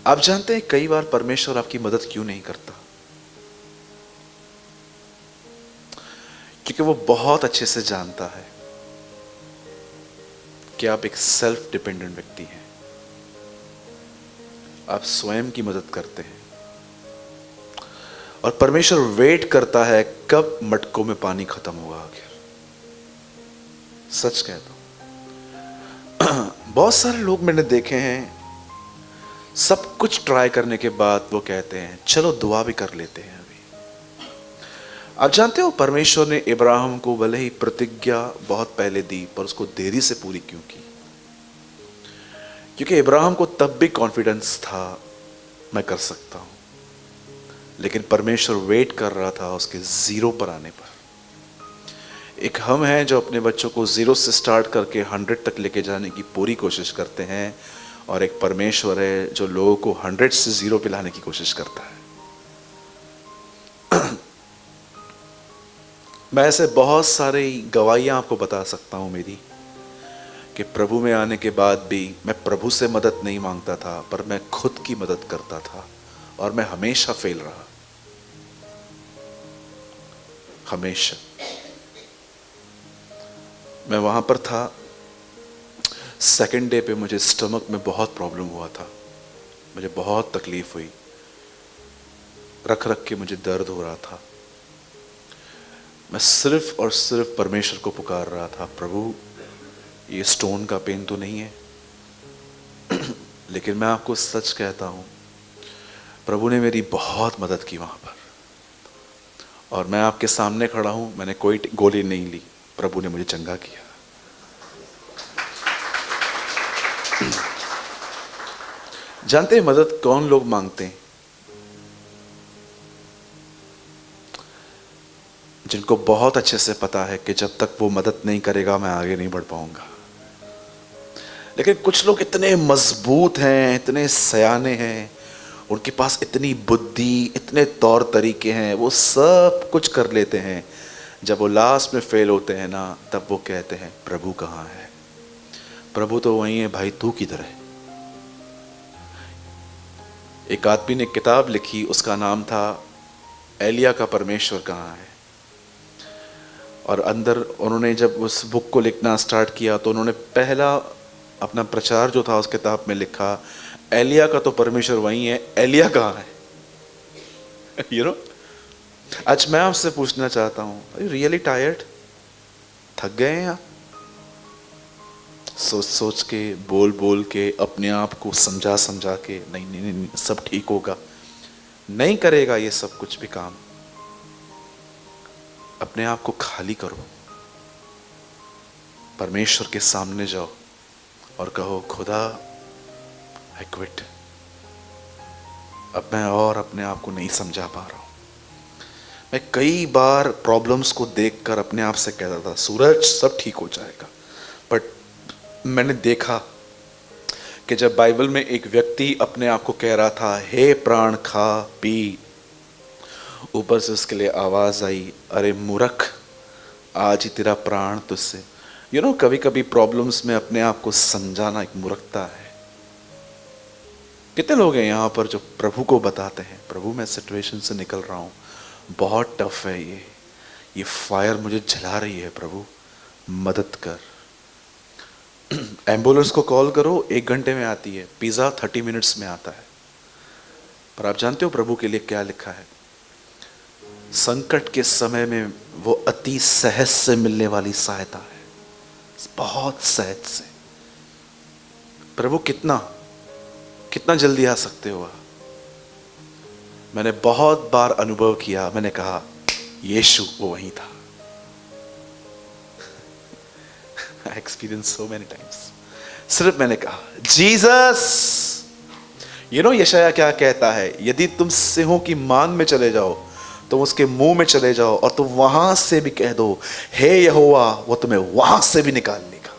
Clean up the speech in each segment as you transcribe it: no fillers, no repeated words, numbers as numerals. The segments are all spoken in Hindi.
आप जानते हैं कई बार परमेश्वर आपकी मदद क्यों नहीं करता? क्योंकि वो बहुत अच्छे से जानता है कि आप एक सेल्फ डिपेंडेंट व्यक्ति हैं। आप स्वयं की मदद करते हैं और परमेश्वर वेट करता है कब मटकों में पानी खत्म होगा। आखिर सच कहता हूं, बहुत सारे लोग मैंने देखे हैं, सब कुछ ट्राई करने के बाद वो कहते हैं चलो दुआ भी कर लेते हैं अभी। आप जानते हो परमेश्वर ने इब्राहिम को भले ही प्रतिज्ञा बहुत पहले दी, पर उसको देरी से पूरी क्यों की? क्योंकि इब्राहिम को तब भी कॉन्फिडेंस था मैं कर सकता हूं, लेकिन परमेश्वर वेट कर रहा था उसके जीरो पर आने पर। एक हम हैं जो अपने बच्चों को जीरो से स्टार्ट करके 100 तक लेके जाने की पूरी कोशिश करते हैं, और एक परमेश्वर है जो लोगों को 100 से जीरो पे लाने की कोशिश करता है। मैं ऐसे बहुत सारे गवाहियां आपको बता सकता हूं मेरी, कि प्रभु में आने के बाद भी मैं प्रभु से मदद नहीं मांगता था, पर मैं खुद की मदद करता था और मैं हमेशा फेल रहा। हमेशा मैं वहां पर था, सेकंड डे पे मुझे स्टमक में बहुत प्रॉब्लम हुआ था, मुझे बहुत तकलीफ हुई, रख रख के मुझे दर्द हो रहा था। मैं सिर्फ और सिर्फ परमेश्वर को पुकार रहा था, प्रभु ये स्टोन का पेन तो नहीं है। लेकिन मैं आपको सच कहता हूं, प्रभु ने मेरी बहुत मदद की वहां पर, और मैं आपके सामने खड़ा हूं, मैंने कोई गोली नहीं ली, प्रभु ने मुझे चंगा किया। जानते हैं मदद कौन लोग मांगते हैं? जिनको बहुत अच्छे से पता है कि जब तक वो मदद नहीं करेगा मैं आगे नहीं बढ़ पाऊंगा। लेकिन कुछ लोग इतने मजबूत हैं, इतने सयाने हैं, उनके पास इतनी बुद्धि, इतने तौर तरीके हैं, वो सब कुछ कर लेते हैं। जब वो लास्ट में फेल होते हैं ना, तब वो कहते हैं प्रभु कहाँ है? प्रभु तो वहीं है भाई, तू किधर है? एक आदमी ने किताब लिखी, उसका नाम था एलिया का परमेश्वर कहाँ है। और अंदर उन्होंने जब उस बुक को लिखना स्टार्ट किया तो उन्होंने पहला अपना प्रचार जो था उस किताब में लिखा, एलिया का तो परमेश्वर वहीं है, एलिया कहाँ है? यू नो, आज मैं आपसे पूछना चाहता हूं, आर यू रियली टायर्ड? थक गए हैं आप? सोच सोच के, बोल बोल के, अपने आप को समझा समझा के, नहीं नहीं नहीं सब ठीक होगा, नहीं करेगा ये सब कुछ भी काम। अपने आप को खाली करो, परमेश्वर के सामने जाओ और कहो खुदा आई क्विट, अब मैं और अपने आप को नहीं समझा पा रहा हूं। मैं कई बार प्रॉब्लम्स को देखकर अपने आप से कहता था सूरज सब ठीक हो जाएगा, बट मैंने देखा कि जब बाइबल में एक व्यक्ति अपने आप को कह रहा था हे प्राण खा पी, ऊपर से उसके लिए आवाज आई अरे मूर्ख आज ही तेरा प्राण तुझसे। यू नो, कभी कभी प्रॉब्लम्स में अपने आप को समझाना एक मूर्खता है। कितने लोग हैं यहाँ पर जो प्रभु को बताते हैं प्रभु मैं सिचुएशन से निकल रहा हूँ, बहुत टफ है ये फायर मुझे जला रही है, प्रभु मदद कर। एम्बुलेंस को कॉल करो, 1 घंटे में आती है, पिज्जा 30 मिनट्स में आता है। पर आप जानते हो प्रभु के लिए क्या लिखा है? संकट के समय में वो अति सहज से मिलने वाली सहायता है, बहुत सहज से। प्रभु कितना कितना जल्दी आ सकते हो? मैंने बहुत बार अनुभव किया, मैंने कहा यीशु वो वहीं था। I experienced so many times. सिर्फ मैंने कहा जीसस। यू नो यशाया क्या कहता है? यदि तुम सिंहों की मान में चले जाओ, तुम उसके मुंह में चले जाओ और तुम वहां से भी कह दो हे यहोवा, वो तुम्हें वहां से भी निकाल लेगा।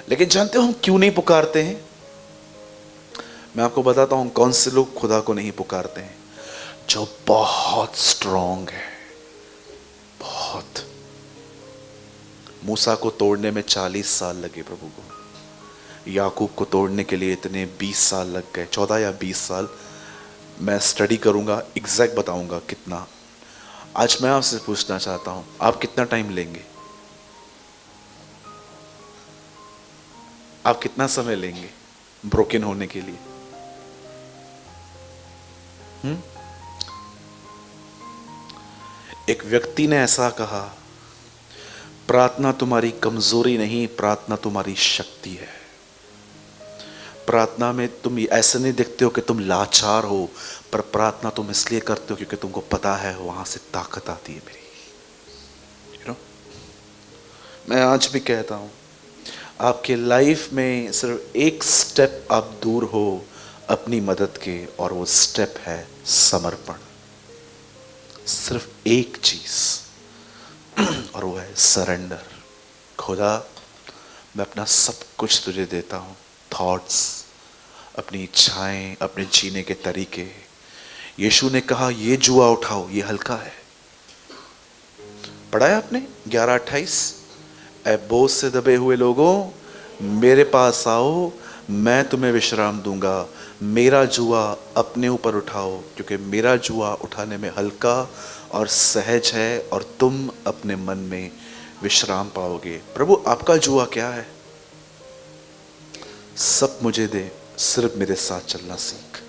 लेकिन जानते हो हम क्यों नहीं पुकारते हैं? मैं आपको बताता हूं कौन से लोग खुदा को नहीं पुकारते हैं। जो बहुत स्ट्रांग है, बहुत। मूसा को तोड़ने में 40 साल लगे प्रभु को, याकूब को तोड़ने के लिए इतने 20 साल लग गए, 14 या 20 साल। मैं स्टडी करूंगा, एग्जैक्ट बताऊंगा कितना। आज मैं आपसे पूछना चाहता हूं, आप कितना टाइम लेंगे? आप कितना समय लेंगे ब्रोकन होने के लिए? एक व्यक्ति ने ऐसा कहा, प्रार्थना तुम्हारी कमजोरी नहीं, प्रार्थना तुम्हारी शक्ति है। प्रार्थना में तुम ऐसे नहीं दिखते हो कि तुम लाचार हो, पर प्रार्थना तुम इसलिए करते हो क्योंकि तुमको पता है वहां से ताकत आती है मेरी। you know? मैं आज भी कहता हूं, आपके लाइफ में सिर्फ एक स्टेप आप दूर हो अपनी मदद के, और वो स्टेप है समर्पण। सिर्फ एक चीज, और वो है सरेंडर। खुदा, मैं अपना सब कुछ तुझे देता हूं। थॉट्स, अपनी इच्छाएं, अपने जीने के तरीके। यीशु ने कहा ये जुआ उठाओ, ये हल्का है। पढ़ा है आपने 11:28, ऐ बोझ से दबे हुए लोगों मेरे पास आओ, मैं तुम्हें विश्राम दूंगा। मेरा जुआ अपने ऊपर उठाओ, क्योंकि मेरा जुआ उठाने में हल्का और सहज है, और तुम अपने मन में विश्राम पाओगे। प्रभु, आपका जुआ क्या है? सब मुझे दे, सिर्फ मेरे साथ चलना सीख।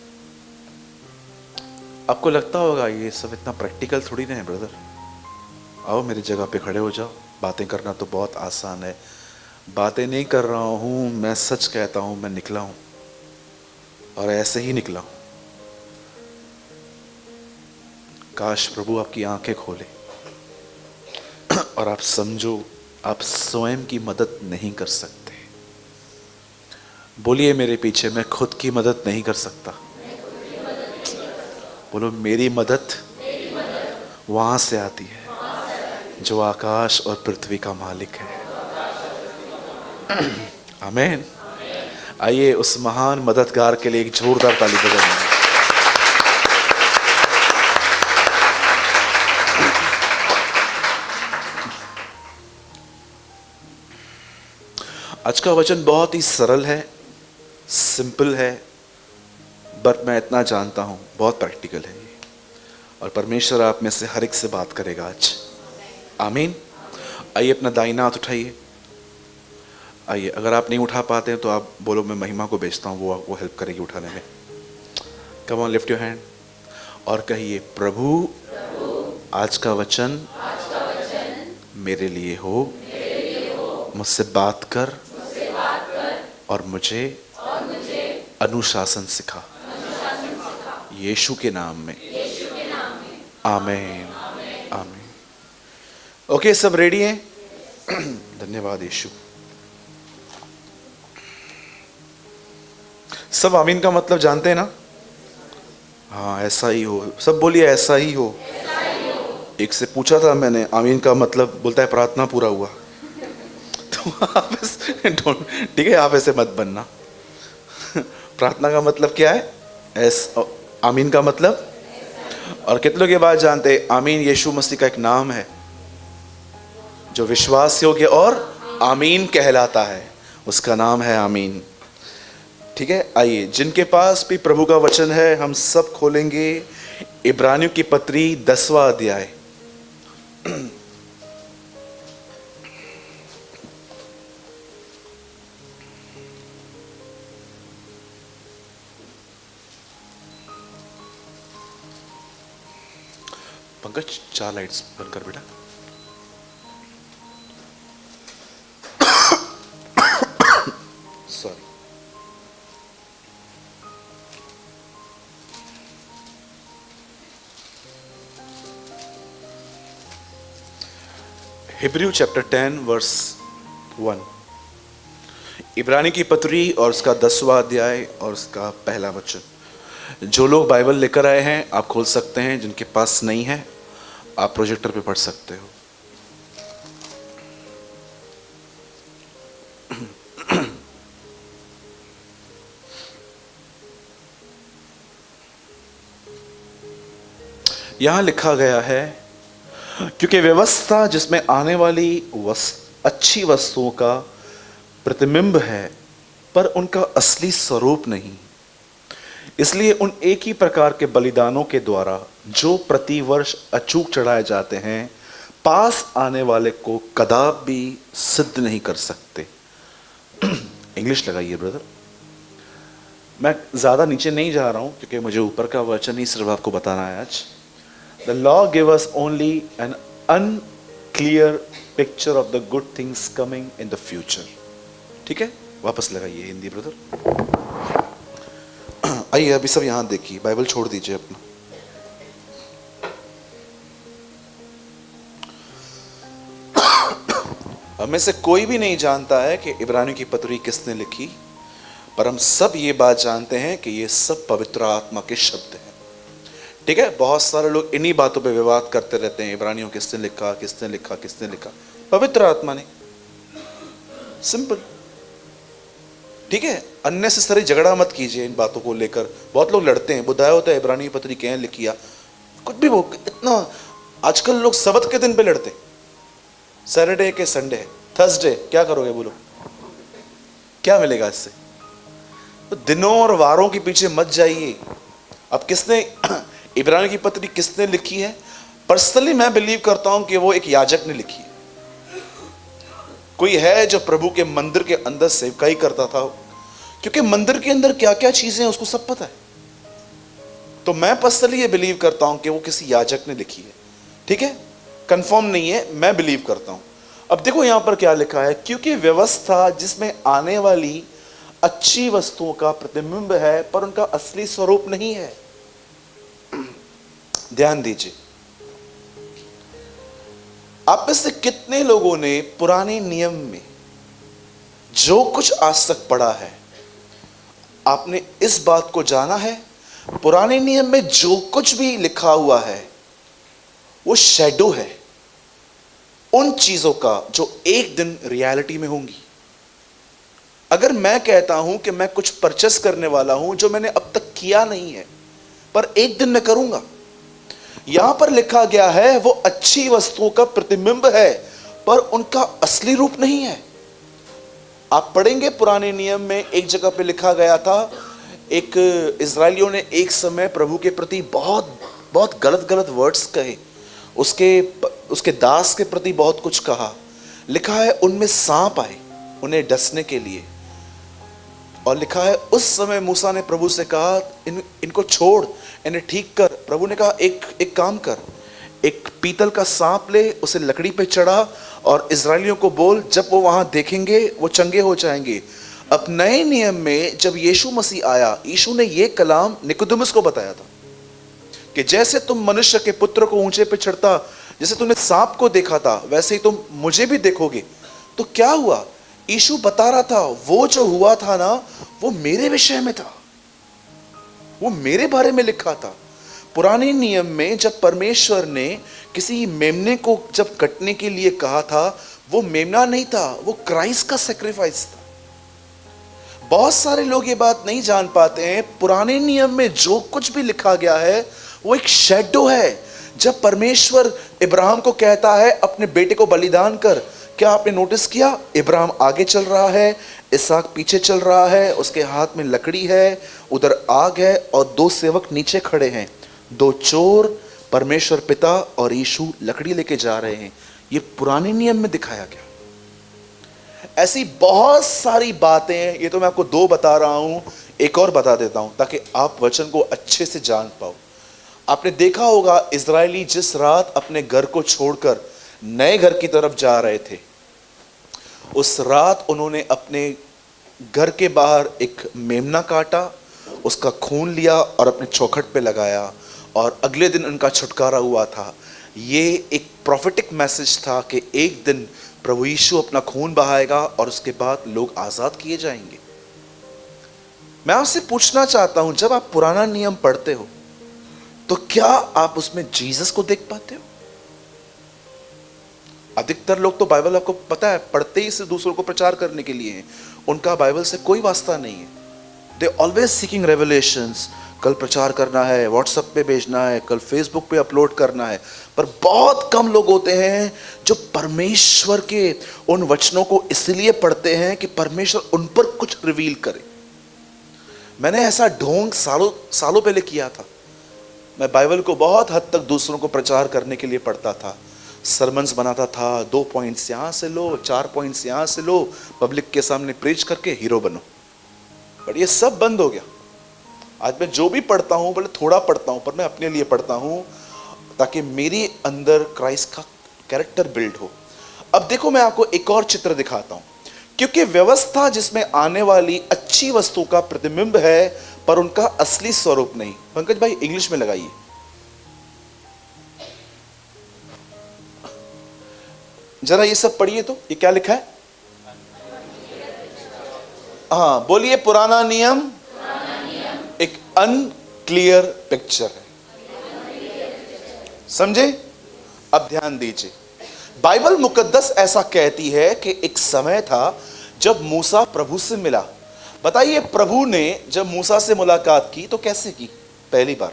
आपको लगता होगा ये सब इतना प्रैक्टिकल थोड़ी ना है ब्रदर। आओ मेरी जगह पे खड़े हो जाओ। बातें करना तो बहुत आसान है। बातें नहीं कर रहा हूं, मैं सच कहता हूं, मैं निकला हूं और ऐसे ही निकला हूं। काश प्रभु आपकी आंखें खोले और आप समझो आप स्वयं की मदद नहीं कर सकते। बोलिए मेरे पीछे, मैं खुद की मदद नहीं कर सकता। बोलो, मेरी मदद वहां से आती है जो आकाश और पृथ्वी का मालिक है। आमीन। आइए उस महान मददगार के लिए एक जोरदार ताली बजाएं। आज का वचन बहुत ही सरल है, सिंपल है, बट मैं इतना जानता हूं बहुत प्रैक्टिकल है ये, और परमेश्वर आप में से हर एक से बात करेगा आज। आमीन। आइए अपना दाहिना हाथ उठाइए। आइए, अगर आप नहीं उठा पाते हैं तो आप बोलो मैं महिमा को बेचता हूं, वो हेल्प करेगी उठाने में। Come on, lift your hand और कहिए, प्रभु आज का वचन मेरे लिए हो, मुझसे बात कर और मुझे अनुशासन सिखा, यीशु के नाम में। आमीन। आमीन। ओके, सब रेडी हैं? धन्यवाद यीशु। सब आमीन का मतलब जानते हैं ना? हाँ, ऐसा ही हो। सब बोलिए ऐसा ही हो। एक से पूछा था मैंने आमीन का मतलब, बोलता है प्रार्थना पूरा हुआ। तो आप ठीक है, आप ऐसे मत बनना। प्रार्थना का मतलब क्या है? आमीन का मतलब। और कितनों के बाद जानते हैं आमीन यीशु मसीह का एक नाम है जो विश्वास योग्य और आमीन कहलाता है, उसका नाम है आमीन। ठीक है, आइए जिनके पास भी प्रभु का वचन है हम सब खोलेंगे इब्रानियों की पत्री 10वां अध्याय। पंकज, 4 लाइट्स बंद कर बेटा। सॉरी। Hebrew chapter 10 verse 1। इब्रानी की पत्री और उसका 10वां अध्याय और उसका पहला वचन। जो लोग बाइबल लेकर आए हैं आप खोल सकते हैं, जिनके पास नहीं है आप प्रोजेक्टर पे पढ़ सकते हो। यहां लिखा गया है, क्योंकि व्यवस्था जिसमें आने वाली अच्छी वस्तुओं का प्रतिबिंब है, पर उनका असली स्वरूप नहीं। इसलिए उन एक ही प्रकार के बलिदानों के द्वारा जो प्रतिवर्ष अचूक चढ़ाए जाते हैं, पास आने वाले को कदापि सिद्ध नहीं कर सकते। इंग्लिश लगाइए ब्रदर। मैं ज्यादा नीचे नहीं जा रहा हूं क्योंकि मुझे ऊपर का वचन ही सिर्फ आपको बताना है आज। The law give us only an unclear picture of the good things coming in the future. ठीक है, वापस लगाइए हिंदी ब्रदर। आइए अभी सब यहां देखिए, बाइबल छोड़ दीजिए अपना। हमें से कोई भी नहीं जानता है कि इब्रानियों की पत्री किसने लिखी, पर हम सब ये बात जानते हैं कि ये सब पवित्र आत्मा के शब्द हैं। ठीक है, बहुत सारे लोग इन्हीं बातों पे विवाद करते रहते हैं, इब्रानियों किसने लिखा, किसने लिखा, किसने लिखा। पवित्र आत्मा ने, सिंपल। ठीक है, अननेसेसरी झगड़ा मत कीजिए इन बातों को लेकर। बहुत लोग लड़ते हैं, बुधाया होता है इब्रानियों की पत्री क्या लिखी, कुछ भी वो इतना। आजकल लोग सबत के दिन पे लड़ते, सैटरडे के संडे, थर्सडे, क्या करोगे बोलो, क्या मिलेगा इससे? तो दिनों और वारों के पीछे मत जाइए। अब किसने इब्रानियों की पत्री किसने लिखी है? पर्सनली मैं बिलीव करता हूं कि वो एक याजक ने लिखी है। कोई है जो प्रभु के मंदिर के अंदर सेवकाई करता था, क्योंकि मंदिर के अंदर क्या क्या चीजें हैं उसको सब पता है। तो मैं पर्सनली ये बिलीव करता हूं कि वो किसी याजक ने लिखी है। ठीक है, कंफर्म नहीं है, मैं बिलीव करता हूं। अब देखो यहां पर क्या लिखा है, क्योंकि व्यवस्था जिसमें आने वाली अच्छी वस्तुओं का प्रतिबिंब है, पर उनका असली स्वरूप नहीं है। ध्यान दीजिए, आप में से कितने लोगों ने पुराने नियम में जो कुछ आज तक पढ़ा है, आपने इस बात को जाना है, पुराने नियम में जो कुछ भी लिखा हुआ है वो शैडो है उन चीजों का जो एक दिन रियलिटी में होंगी। अगर मैं कहता हूं कि मैं कुछ परचेस करने वाला हूं जो मैंने अब तक किया नहीं है, पर एक दिन मैं करूंगा, यहां पर लिखा गया है वो अच्छी वस्तुओं का प्रतिबिंब है, पर उनका असली रूप नहीं है। आप पढ़ेंगे पुराने नियम में एक जगह पे लिखा गया था, एक इजरायलियों ने एक समय प्रभु के प्रति बहुत बहुत गलत गलत वर्ड्स कहे, उसके दास के प्रति बहुत कुछ कहा। लिखा है उनमें सांप आए उन्हें डसने के लिए, और लिखा है उस समय मूसा ने प्रभु से कहा इनको छोड़, इन्हें ठीक कर। प्रभु ने कहा एक काम कर, एक पीतल का सांप ले, उसे लकड़ी पे चढ़ा और इजरायलियों को बोल, जब वो वहां देखेंगे वो चंगे हो जाएंगे। अब नए नियम में जब यीशु मसीह आया, यीशु ने ये कलाम निकोदेमुस को बताया था कि जैसे तुम मनुष्य के पुत्र को ऊंचे पे चढ़ता, जैसे तुमने सांप को देखा था, वैसे ही तुम मुझे भी देखोगे। तो क्या हुआ? यीशु बता रहा था वो जो हुआ था ना, वो मेरे विषय में था, वो मेरे बारे में लिखा था। पुराने नियम में जब परमेश्वर ने किसी मेमने को जब कटने के लिए कहा था, वो मेमना नहीं था, वो क्राइस्ट का सैक्रिफाइस था। बहुत सारे लोग ये बात नहीं जान पाते हैं, पुराने नियम में जो कुछ भी लिखा गया है वो एक शैडो है। जब परमेश्वर इब्राहिम को कहता है अपने बेटे को बलिदान कर, क्या आपने नोटिस किया? इब्राहिम आगे चल रहा है, इसहाक पीछे चल रहा है, उसके हाथ में लकड़ी है, उधर आग है, और दो सेवक नीचे खड़े हैं, दो चोर, परमेश्वर पिता और यीशु लकड़ी लेके जा रहे हैं। ये पुराने नियम में दिखाया गया। ऐसी बहुत सारी बातें हैं, ये तो मैं आपको दो बता रहा हूं, एक और बता देता हूं ताकि आप वचन को अच्छे से जान पाओ। आपने देखा होगा इजरायली जिस रात अपने घर को छोड़कर नए घर की तरफ जा रहे थे, उस रात उन्होंने अपने घर के बाहर एक मेमना काटा, उसका खून लिया और अपने चौखट पे लगाया, और अगले दिन उनका छुटकारा हुआ था। ये एक प्रोफेटिक मैसेज था कि एक दिन प्रभु यीशु अपना खून बहाएगा और उसके बाद लोग आजाद किए जाएंगे। मैं आपसे पूछना चाहता हूं, जब आप पुराना नियम पढ़ते हो तो क्या आप उसमें जीसस को देख पाते हो? अधिकतर लोग तो बाइबल, आपको पता है, पढ़ते ही सिर्फ दूसरों को प्रचार करने के लिए हैं, उनका बाइबल से कोई वास्ता नहीं है। दे ऑलवेज सीकिंग रेवलेशंस, कल प्रचार करना है, व्हाट्सएप पे भेजना है, कल फेसबुक पे अपलोड करना है। पर बहुत कम लोग होते हैं जो परमेश्वर के उन वचनों को इसलिए पढ़ते हैं कि परमेश्वर उन पर कुछ रिवील करे। मैंने ऐसा ढोंग सालों सालों पहले किया था। मैं बाइबल को बहुत हद तक दूसरों को प्रचार करने के लिए पढ़ता था, सरमन्स बनाता था, 2 पॉइंट्स यहाँ से लो, 4 पॉइंट्स यहाँ से लो, पब्लिक के सामने प्रीच करके हीरो बनो। बट ये सब बंद हो गया। आज मैं जो भी पढ़ता हूँ, भले थोड़ा पढ़ता हूँ, पर मैं अपने लिए पढ़ता हूँ ताकि मेरे अंदर क्राइस्ट का कैरेक्टर बिल्ड हो। अब देखो, मैं आपको एक और चित्र दिखाता हूँ, क्योंकि व्यवस्था जिसमें आने वाली अच्छी वस्तु का प्रतिबिंब है पर उनका असली स्वरूप नहीं। पंकज भाई इंग्लिश में लगाइए। जरा ये सब पढ़िए तो, ये क्या लिखा है? हाँ बोलिए, पुराना नियम एक अनक्लियर पिक्चर है। समझे? अब ध्यान दीजिए, बाइबल मुकद्दस ऐसा कहती है कि एक समय था जब मूसा प्रभु से मिला। बताइए, प्रभु ने जब मूसा से मुलाकात की तो कैसे की? पहली बार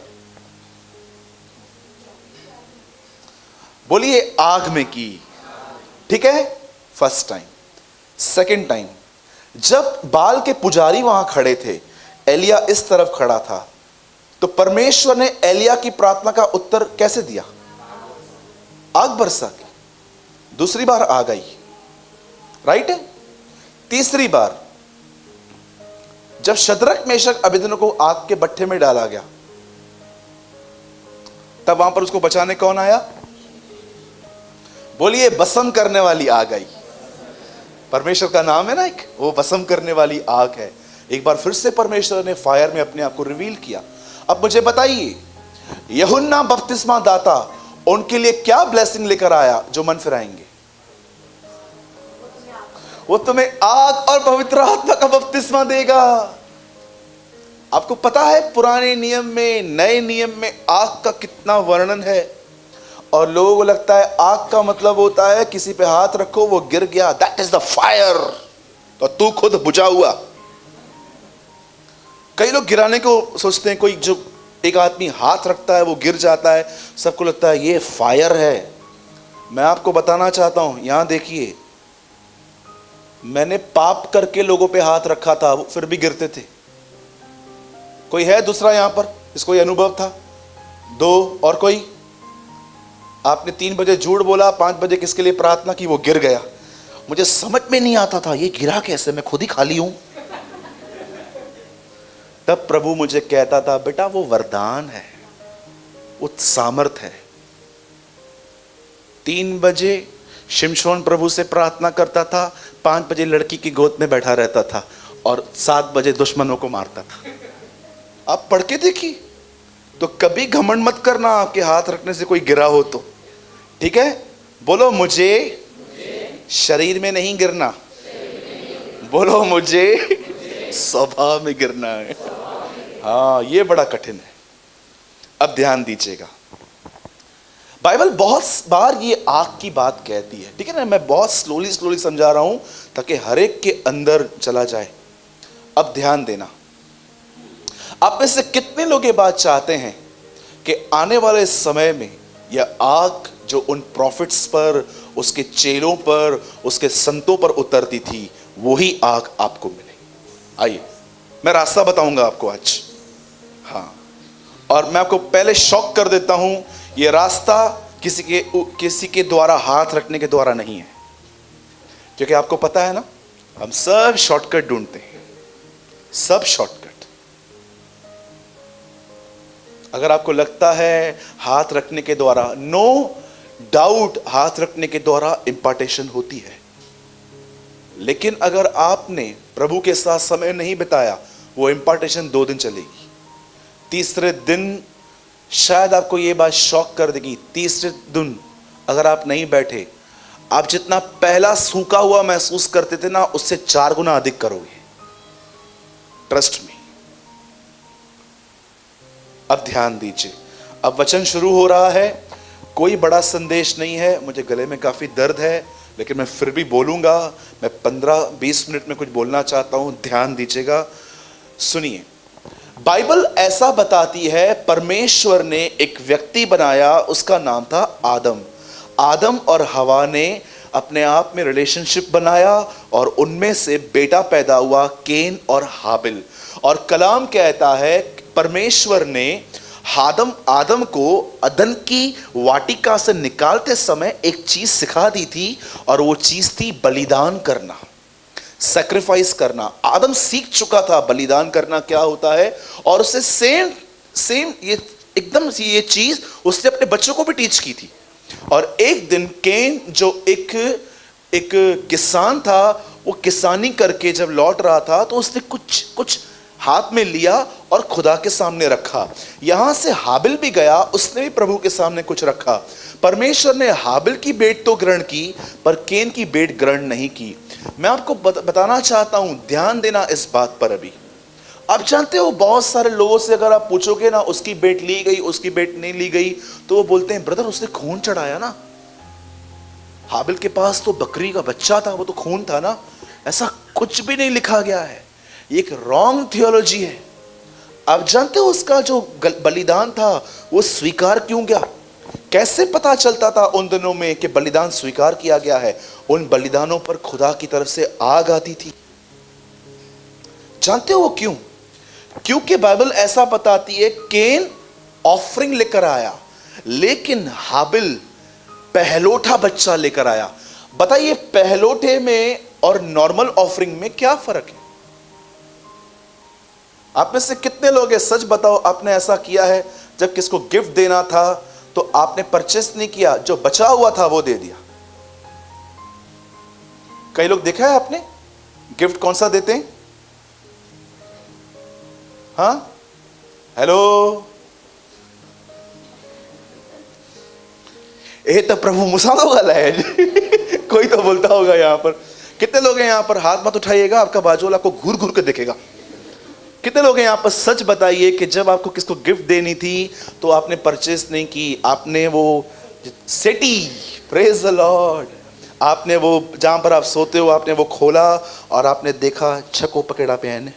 बोलिए, आग में की। ठीक है, फर्स्ट टाइम। सेकंड टाइम, जब बाल के पुजारी वहां खड़े थे, एलिया इस तरफ खड़ा था, तो परमेश्वर ने एलिया की प्रार्थना का उत्तर कैसे दिया? आग बरसा के। दूसरी बार आ गई, राइट है। तीसरी बार जब शद्रक मेशक अबेदनगो को आग के भट्ठे में डाला गया, तब वहां पर उसको बचाने कौन आया? बोलिए, भस्म करने वाली आग आई। परमेश्वर का नाम है ना एक, वो भस्म करने वाली आग है। एक बार फिर से परमेश्वर ने फायर में अपने आप को रिवील किया। अब मुझे बताइए, यूहन्ना बपतिस्मा दाता उनके लिए क्या ब्लेसिंग लेकर आया जो मन फिराएंगे? वो तुम्हें आग और पवित्र आत्मा का बपतिस्मा देगा। आपको पता है पुराने नियम में, नए नियम में आग का कितना वर्णन है। और लोगों को लगता है आग का मतलब होता है किसी पे हाथ रखो वो गिर गया, दैट इज द फायर, तो तू खुद बुझा हुआ। कई लोग गिराने को सोचते हैं, कोई जो एक आदमी हाथ रखता है वो गिर जाता है, सबको लगता है ये फायर है। मैं आपको बताना चाहता हूं, यहां देखिए, मैंने पाप करके लोगों पे हाथ रखा था, वो फिर भी गिरते थे। कोई है दूसरा यहां पर इसको ये अनुभव था? 2 और कोई? आपने 3 बजे झूठ बोला, 5 बजे किसके लिए प्रार्थना की, वो गिर गया। मुझे समझ में नहीं आता था ये गिरा कैसे, मैं खुद ही खाली हूं। तब प्रभु मुझे कहता था, बेटा वो वरदान है, वो सामर्थ है। 3 बजे शिमशोन प्रभु से प्रार्थना करता था, 5 बजे लड़की की गोद में बैठा रहता था और 7 बजे दुश्मनों को मारता था। आप पढ़ के देखिए। तो कभी घमंड मत करना आपके हाथ रखने से कोई गिरा हो तो, ठीक है? बोलो, मुझे शरीर में नहीं गिरना, बोलो मुझे स्वभाव में गिरना है। हाँ, ये बड़ा कठिन है। अब ध्यान दीजिएगा, बाइबल बहुत बार ये आग की बात कहती है, ठीक है ना? मैं बहुत स्लोली समझा रहा हूं ताकि हर एक के अंदर चला जाए। अब ध्यान देना, आप में से कितने लोग ये बात चाहते हैं कि आने वाले समय में यह आग जो उन प्रॉफिट्स पर, उसके चेलों पर, उसके संतों पर उतरती थी, वही आग आपको मिले? आइए मैं रास्ता बताऊंगा आपको आज। हाँ, और मैं आपको पहले शॉक कर देता हूं, यह रास्ता किसी के द्वारा हाथ रखने के द्वारा नहीं है, क्योंकि आपको पता है ना, हम सब शॉर्टकट ढूंढते हैं, सब शॉर्टकट। अगर आपको लगता है हाथ रखने के द्वारा, नो डाउट हाथ रखने के द्वारा इंपार्टेशन होती है, लेकिन अगर आपने प्रभु के साथ समय नहीं बिताया, वो इंपार्टेशन 2 दिन चलेगी। तीसरे दिन शायद आपको ये बात शॉक कर देगी, तीसरे दिन अगर आप नहीं बैठे, आप जितना पहला सूखा हुआ महसूस करते थे ना, उससे 4 गुना अधिक करोगे, ट्रस्ट मी। अब ध्यान दीजिए, अब वचन शुरू हो रहा है। कोई बड़ा संदेश नहीं है, मुझे गले में काफी दर्द है, लेकिन मैं फिर भी बोलूंगा। मैं 15-20 मिनट में कुछ बोलना चाहता हूं, ध्यान दीजिएगा, सुनिए। बाइबल ऐसा बताती है, परमेश्वर ने एक व्यक्ति बनाया, उसका नाम था आदम। आदम और हवा ने अपने आप में रिलेशनशिप बनाया और उनमें से बेटा पैदा हुआ, केन और हाबिल। और कलाम कहता है परमेश्वर ने आदम को अदन की वाटिका से निकालते समय एक चीज सिखा दी थी, और वो चीज थी बलिदान करना, सैक्रिफाइस करना। आदम सीख चुका था बलिदान करना क्या होता है, और उसे सेम सेम ये एकदम ये चीज उसने अपने बच्चों को भी टीच की थी। और एक दिन केन जो एक किसान था, वो किसानी करके जब लौट रहा था तो उसने कुछ हाथ में लिया और खुदा के सामने रखा। यहां से हाबिल भी गया, उसने भी प्रभु के सामने कुछ रखा। परमेश्वर ने हाबिल की भेंट तो ग्रहण की, पर केन की भेंट ग्रहण नहीं की। मैं आपको बताना चाहता हूं, ध्यान देना इस बात पर। अभी आप जानते हो बहुत सारे लोगों से अगर आप पूछोगे ना, उसकी भेंट ली गई, उसकी भेंट नहीं ली गई, तो वो बोलते हैं ब्रदर उसने खून चढ़ाया ना, हाबिल के पास तो बकरी का बच्चा था, वो तो खून था ना। ऐसा कुछ भी नहीं लिखा गया है, ये एक रॉन्ग थियोलॉजी है। आप जानते हो उसका जो बलिदान था वो स्वीकार क्यों गया? कैसे पता चलता था उन दिनों में कि बलिदान स्वीकार किया गया है? उन बलिदानों पर खुदा की तरफ से आग आती थी। जानते हो वो क्यों? क्योंकि बाइबल ऐसा बताती है, केन ऑफरिंग लेकर आया, लेकिन हाबिल पहलोठा बच्चा लेकर आया। बताइए पहलोठे में और नॉर्मल ऑफरिंग में क्या फर्क है? आप में से कितने लोग हैं, सच बताओ, आपने ऐसा किया है जब किसको गिफ्ट देना था तो आपने परचेस नहीं किया, जो बचा हुआ था वो दे दिया? कई लोग देखा है आपने गिफ्ट कौन सा देते हैं? हाँ, हेलो, ये तो प्रभु मुसालो वाला है कोई तो बोलता होगा यहां पर। कितने लोग हैं यहां पर? हाथ मत उठाइएगा, आपका बाजू वाला आपको घूर घूर के देखेगा। कितने लोग हैं यहां पर? सच बताइए कि जब आपको किसको गिफ्ट देनी थी तो आपने परचेस नहीं की, आपने वो सेटी, प्रेज द लॉर्ड, आपने वो जहां पर आप सोते हो आपने वो खोला और आपने देखा छको पकड़ा पे हैं,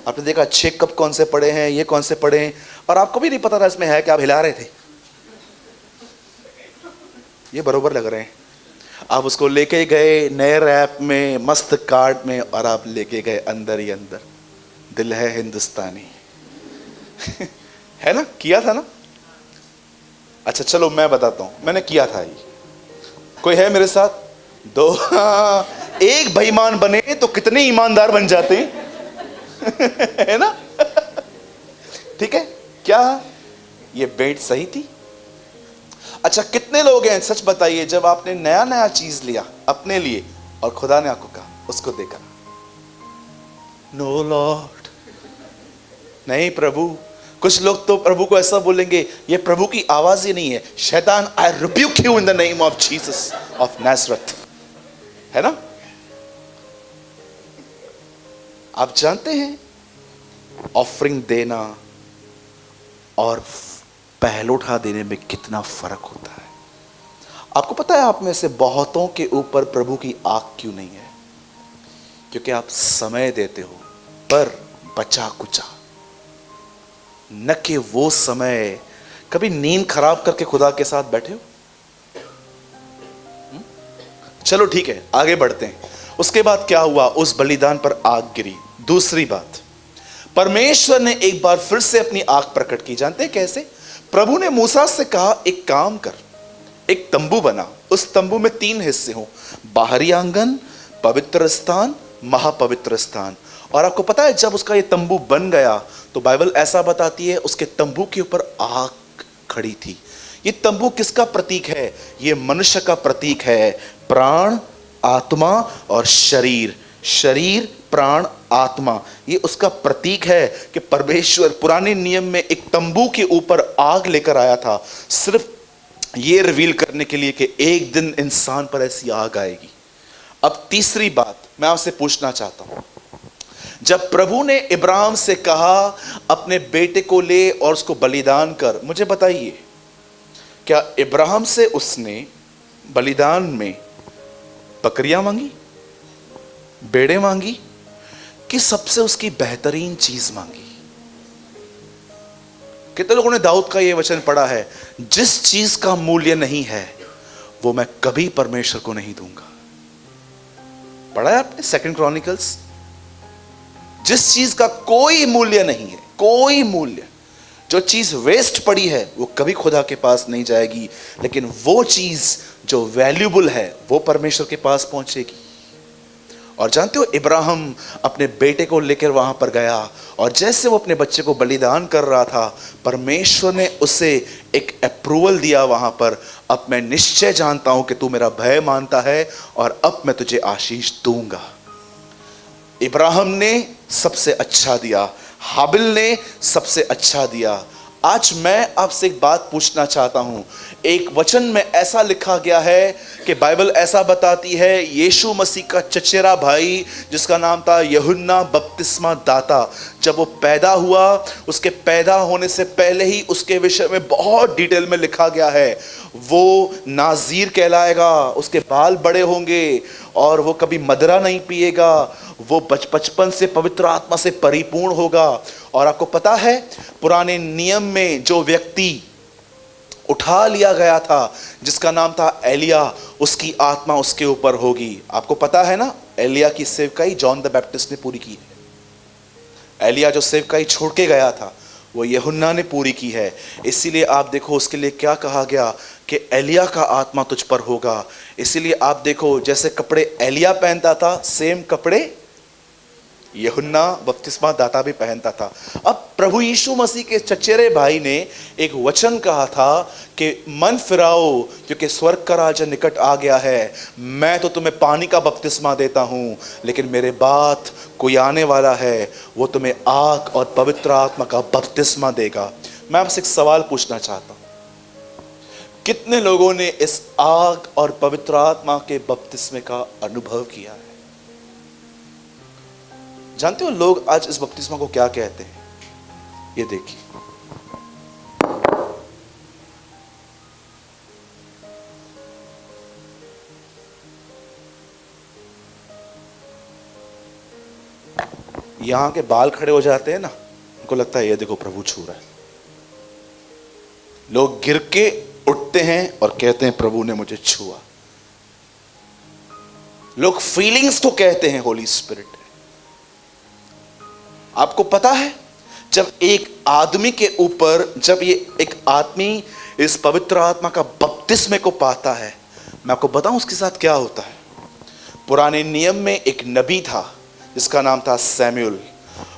आपने देखा 6 कप कौन से पड़े हैं, ये कौन से पड़े हैं, और आपको भी नहीं पता था इसमें है कि आप हिला रहे थे। ये बरोबर लग रहे हैं। आप उसको लेके गए नए रैप में, मस्त कार्ड में, और आप लेके गए अंदर ही अंदर। दिल है हिंदुस्तानी है ना? किया था ना? अच्छा चलो मैं बताता हूं, मैंने किया था ये। कोई है मेरे साथ? दो एक बेईमान बने तो कितने ईमानदार बन जाते है ना? ठीक है, क्या ये भेंट सही थी? अच्छा कितने लोग हैं, सच बताइए, जब आपने नया नया चीज लिया अपने लिए और खुदा ने आपको कहा उसको देखा, नो लॉर्ड, नहीं प्रभु। कुछ लोग तो प्रभु को ऐसा बोलेंगे, ये प्रभु की आवाज ही नहीं है, शैतान, आई rebuke you in the name of Jesus of Nazareth, है ना? आप जानते हैं ऑफरिंग देना और पहलोठा देने में कितना फर्क होता है? आपको पता है आप में से बहुतों के ऊपर प्रभु की आग क्यों नहीं है? क्योंकि आप समय देते हो पर बचा कुचा, न कि वो समय कभी नींद खराब करके खुदा के साथ बैठे हो। चलो ठीक है, आगे बढ़ते हैं। उसके बाद क्या हुआ? उस बलिदान पर आग गिरी। दूसरी बात, परमेश्वर ने एक बार फिर से अपनी आग प्रकट की। जानते हैं कैसे? प्रभु ने मूसा से कहा एक काम कर, एक तंबू बना, उस तंबू में 3 हिस्से हों, बाहरी आंगन, पवित्र स्थान, महापवित्र स्थान। और आपको पता है जब उसका ये तंबू बन गया तो बाइबल ऐसा बताती है उसके तंबू के ऊपर आग खड़ी थी। ये तंबू किसका प्रतीक है? ये मनुष्य का प्रतीक है। प्राण, आत्मा और शरीर, शरीर, प्राण, आत्मा, ये उसका प्रतीक है कि परमेश्वर पुराने नियम में एक तंबू के ऊपर आग लेकर आया था, सिर्फ ये रिवील करने के लिए कि एक दिन इंसान पर ऐसी आग आएगी। अब तीसरी बात मैं आपसे पूछना चाहता हूं, जब प्रभु ने इब्राहिम से कहा अपने बेटे को ले और उसको बलिदान कर, मुझे बताइए क्या इब्राहिम से उसने बलिदान में बकरियां मांगी, बेड़े मांगी, कि सबसे उसकी बेहतरीन चीज मांगी? कितने लोगों ने दाऊद का ये वचन पढ़ा है, जिस चीज का मूल्य नहीं है वो मैं कभी परमेश्वर को नहीं दूंगा। पढ़ा है आपने 2 क्रॉनिकल्स? जिस चीज का कोई मूल्य नहीं है, कोई मूल्य, जो चीज वेस्ट पड़ी है वो कभी खुदा के पास नहीं जाएगी, लेकिन वो चीज जो वैल्यूबल है वो परमेश्वर के पास पहुंचेगी। और जानते हो, इब्राहिम अपने बेटे को लेकर वहां पर गया, और जैसे वो अपने बच्चे को बलिदान कर रहा था, परमेश्वर ने उसे एक अप्रूवल दिया वहां पर, अब मैं निश्चय जानता हूं कि तू मेरा भय मानता है और अब मैं तुझे आशीष दूंगा। इब्राहिम ने सबसे अच्छा दिया, हाबिल ने सबसे अच्छा दिया। आज मैं आपसे एक बात पूछना चाहता हूं। एक वचन में ऐसा लिखा गया है कि बाइबल ऐसा बताती है, यीशु मसीह का चचेरा भाई जिसका नाम था यूहन्ना बपतिस्मा दाता, जब वो पैदा हुआ, उसके पैदा होने से पहले ही उसके विषय में बहुत डिटेल में लिखा गया है। वो नाज़ीर कहलाएगा, उसके बाल बड़े होंगे और वो कभी मदिरा नहीं पिएगा, वो बचपन से पवित्र आत्मा से परिपूर्ण होगा। और आपको पता है, पुराने नियम में जो व्यक्ति उठा लिया गया था जिसका नाम था एलिया, उसकी आत्मा उसके ऊपर होगी। आपको पता है ना, एलिया की सेवकाई जॉन द बैप्टिस्ट ने पूरी की है। एलिया जो सेवकाई छोड़ के गया था वो यूहन्ना ने पूरी की है। इसीलिए आप देखो उसके लिए क्या कहा गया कि एलिया का आत्मा तुझ पर होगा। इसीलिए आप देखो, जैसे कपड़े एलिया पहनता था, सेम कपड़े यूहन्ना बपतिस्मा दाता भी पहनता था। अब प्रभु यीशु मसीह के चचेरे भाई ने एक वचन कहा था कि मन फिराओ क्योंकि स्वर्ग का राज्य निकट आ गया है। मैं तो तुम्हें पानी का बपतिस्मा देता हूं, लेकिन मेरे बाद कोई आने वाला है, वो तुम्हें आग और पवित्र आत्मा का बपतिस्मा देगा। मैं आपसे एक सवाल पूछना चाहता हूं, कितने लोगों ने इस आग और पवित्र आत्मा के बपतिस्मे का अनुभव किया है? जानते हो लोग आज इस बपतिस्मा को क्या कहते हैं? ये देखिए, यहां के बाल खड़े हो जाते हैं ना, उनको लगता है ये देखो प्रभु छू रहा है। लोग गिर के उठते हैं और कहते हैं प्रभु ने मुझे छुआ। लोग फीलिंग्स को कहते हैं होली स्पिरिट। आपको पता है, जब एक आदमी के ऊपर, जब ये एक आदमी इस पवित्र आत्मा का बपतिस्मे को पाता है, मैं आपको बताऊं उसके साथ क्या होता है। पुराने नियम में एक नबी था जिसका नाम था सैमुएल।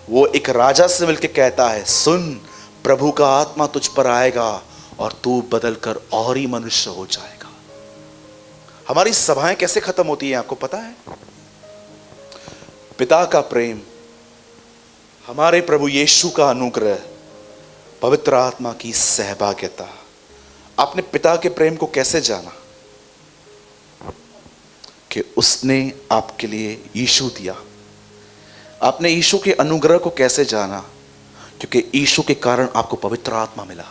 वो एक राजा से मिलकर कहता है, सुन, प्रभु का आत्मा तुझ पर आएगा और तू बदल कर और ही मनुष्य हो जाएगा। हमारी सभाएं कैसे खत्म होती हैं आपको पता है? पिता का प्रेम, हमारे प्रभु यीशु का अनुग्रह, पवित्र आत्मा की सहभागिता। आपने पिता के प्रेम को कैसे जाना? कि उसने आपके लिए यीशु दिया। आपने यीशु के अनुग्रह को कैसे जाना? क्योंकि यीशु के कारण आपको पवित्र आत्मा मिला।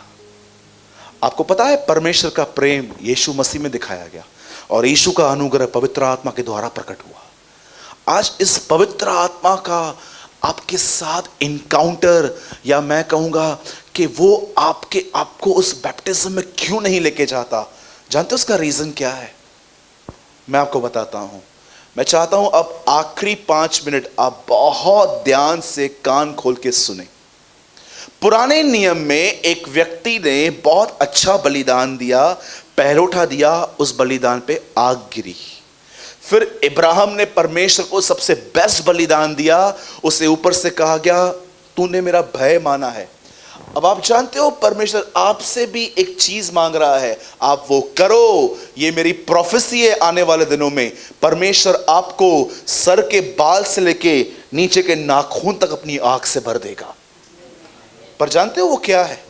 आपको पता है, परमेश्वर का प्रेम यीशु मसीह में दिखाया गया और यीशु का अनुग्रह पवित्र आत्मा के द्वारा प्रकट हुआ। आज इस पवित्र आत्मा का आपके साथ इनकाउंटर, या मैं कहूंगा कि वो आपको उस बैप्टिज्म में क्यों नहीं लेके जाता? जानते हो उसका रीजन क्या है? मैं आपको बताता हूं। मैं चाहता हूं अब आखिरी 5 मिनट आप बहुत ध्यान से कान खोल के सुने। पुराने नियम में एक व्यक्ति ने बहुत अच्छा बलिदान दिया, पहलौठा दिया, उस बलिदान पे आग गिरी। फिर इब्राहिम ने परमेश्वर को सबसे बेस्ट बलिदान दिया, उसे ऊपर से कहा गया तूने मेरा भय माना है। अब आप जानते हो परमेश्वर आपसे भी एक चीज मांग रहा है, आप वो करो। ये मेरी प्रोफेसी है, आने वाले दिनों में परमेश्वर आपको सर के बाल से लेके नीचे के नाखून तक अपनी आंख से भर देगा। पर जानते हो वो क्या है?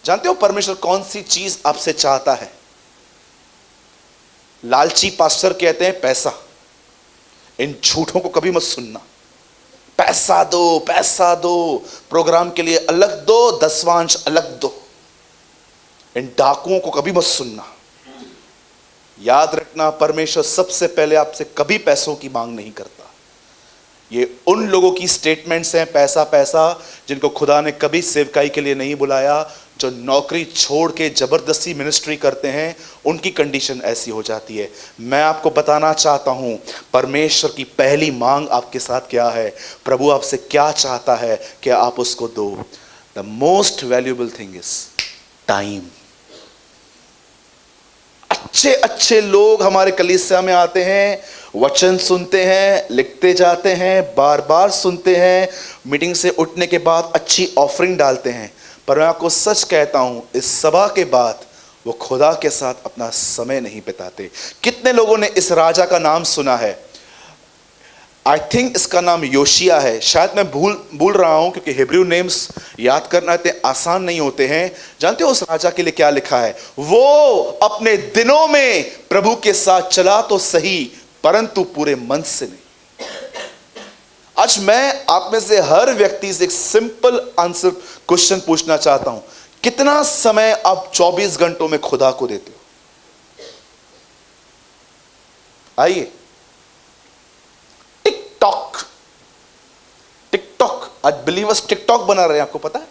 जानते हो परमेश्वर कौन सी चीज आपसे चाहता है? लालची पास्टर कहते हैं पैसा। इन झूठों को कभी मत सुनना। पैसा दो, पैसा दो, प्रोग्राम के लिए अलग दो, दसवांश अलग दो। इन डाकुओं को कभी मत सुनना। याद रखना, परमेश्वर सबसे पहले आपसे कभी पैसों की मांग नहीं करता। ये उन लोगों की स्टेटमेंट्स हैं, पैसा पैसा, जिनको खुदा ने कभी सेवकाई के लिए नहीं बुलाया, जो नौकरी छोड़ के जबरदस्ती मिनिस्ट्री करते हैं, उनकी कंडीशन ऐसी हो जाती है। मैं आपको बताना चाहता हूं, परमेश्वर की पहली मांग आपके साथ क्या है, प्रभु आपसे क्या चाहता है कि आप उसको दो। The most valuable thing is time. अच्छे अच्छे लोग हमारे कलीसिया में आते हैं, वचन सुनते हैं, लिखते जाते हैं, बार बार सुनते हैं, मीटिंग से उठने के बाद अच्छी ऑफरिंग डालते हैं, पर मैं आपको सच कहता हूं, इस सभा के बाद वो खुदा के साथ अपना समय नहीं बिताते। कितने लोगों ने इस राजा का नाम सुना है? आई थिंक इसका नाम योशिया है, शायद मैं भूल रहा हूं, क्योंकि हिब्रू नेम्स याद करना इतने आसान नहीं होते हैं। जानते हो उस राजा के लिए क्या लिखा है? वो अपने दिनों में प्रभु के साथ चला तो सही, परंतु पूरे मन से नहीं। आज मैं आप में से हर व्यक्ति से एक सिंपल आंसर क्वेश्चन पूछना चाहता हूं, कितना समय आप 24 घंटों में खुदा को देते हो? आइए, टिकटॉक, आज बिलीवर्स टिकटॉक बना रहे हैं, आपको पता है?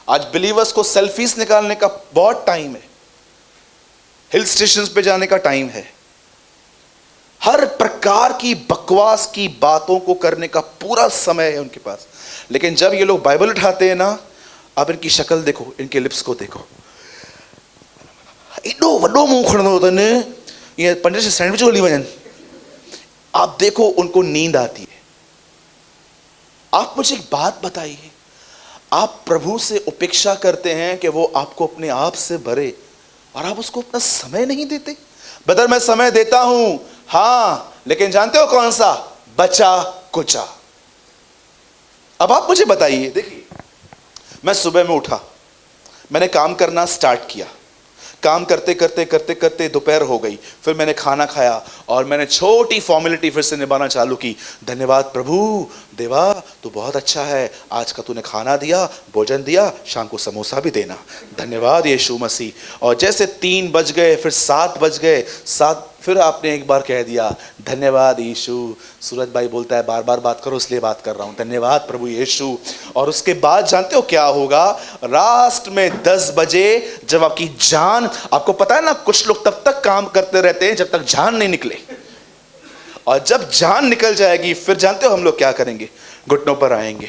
आज बिलीवर्स को सेल्फीज निकालने का बहुत टाइम है, हिल स्टेशंस पे जाने का टाइम है, हर प्रकार की बकवास की बातों को करने का पूरा समय है उनके पास। लेकिन जब ये लोग बाइबल उठाते हैं ना, अब इनकी शक्ल देखो, इनके लिप्स को देखो, एडो वडो मुंह खड़नो होता ने, ये पंडित से सैंडविच वाली वजन, आप देखो उनको नींद आती है। आप मुझे एक बात बताइए, आप प्रभु से अपेक्षा करते हैं कि वो आपको अपने आप से भरे, और आप उसको अपना समय नहीं देते? बदर मैं समय देता हूं, हां, लेकिन जानते हो कौन सा? बचा कुचा। अब आप मुझे बताइए, देखिए, मैं सुबह में उठा, मैंने काम करना स्टार्ट किया, काम करते करते करते करते दोपहर हो गई, फिर मैंने खाना खाया और मैंने छोटी फॉर्मेलिटी फिर से निभाना चालू की। धन्यवाद प्रभु, देवा तू बहुत अच्छा है, आज का तूने खाना दिया, भोजन दिया, शाम को समोसा भी देना, धन्यवाद यीशु मसीह। और जैसे 3 बज गए, फिर 7 बज गए, 7 फिर आपने एक बार कह दिया, धन्यवाद यीशु। सूरज भाई बोलता है बार बार बात करो, इसलिए बात कर रहा हूं, धन्यवाद प्रभु यीशु। और उसके बाद जानते हो क्या होगा? लास्ट में 10 बजे जब आपकी जान, आपको पता है ना, कुछ लोग तब तक काम करते रहते हैं जब तक जान नहीं निकले, और जब जान निकल जाएगी फिर जानते हो हम लोग क्या करेंगे? घुटनों पर आएंगे,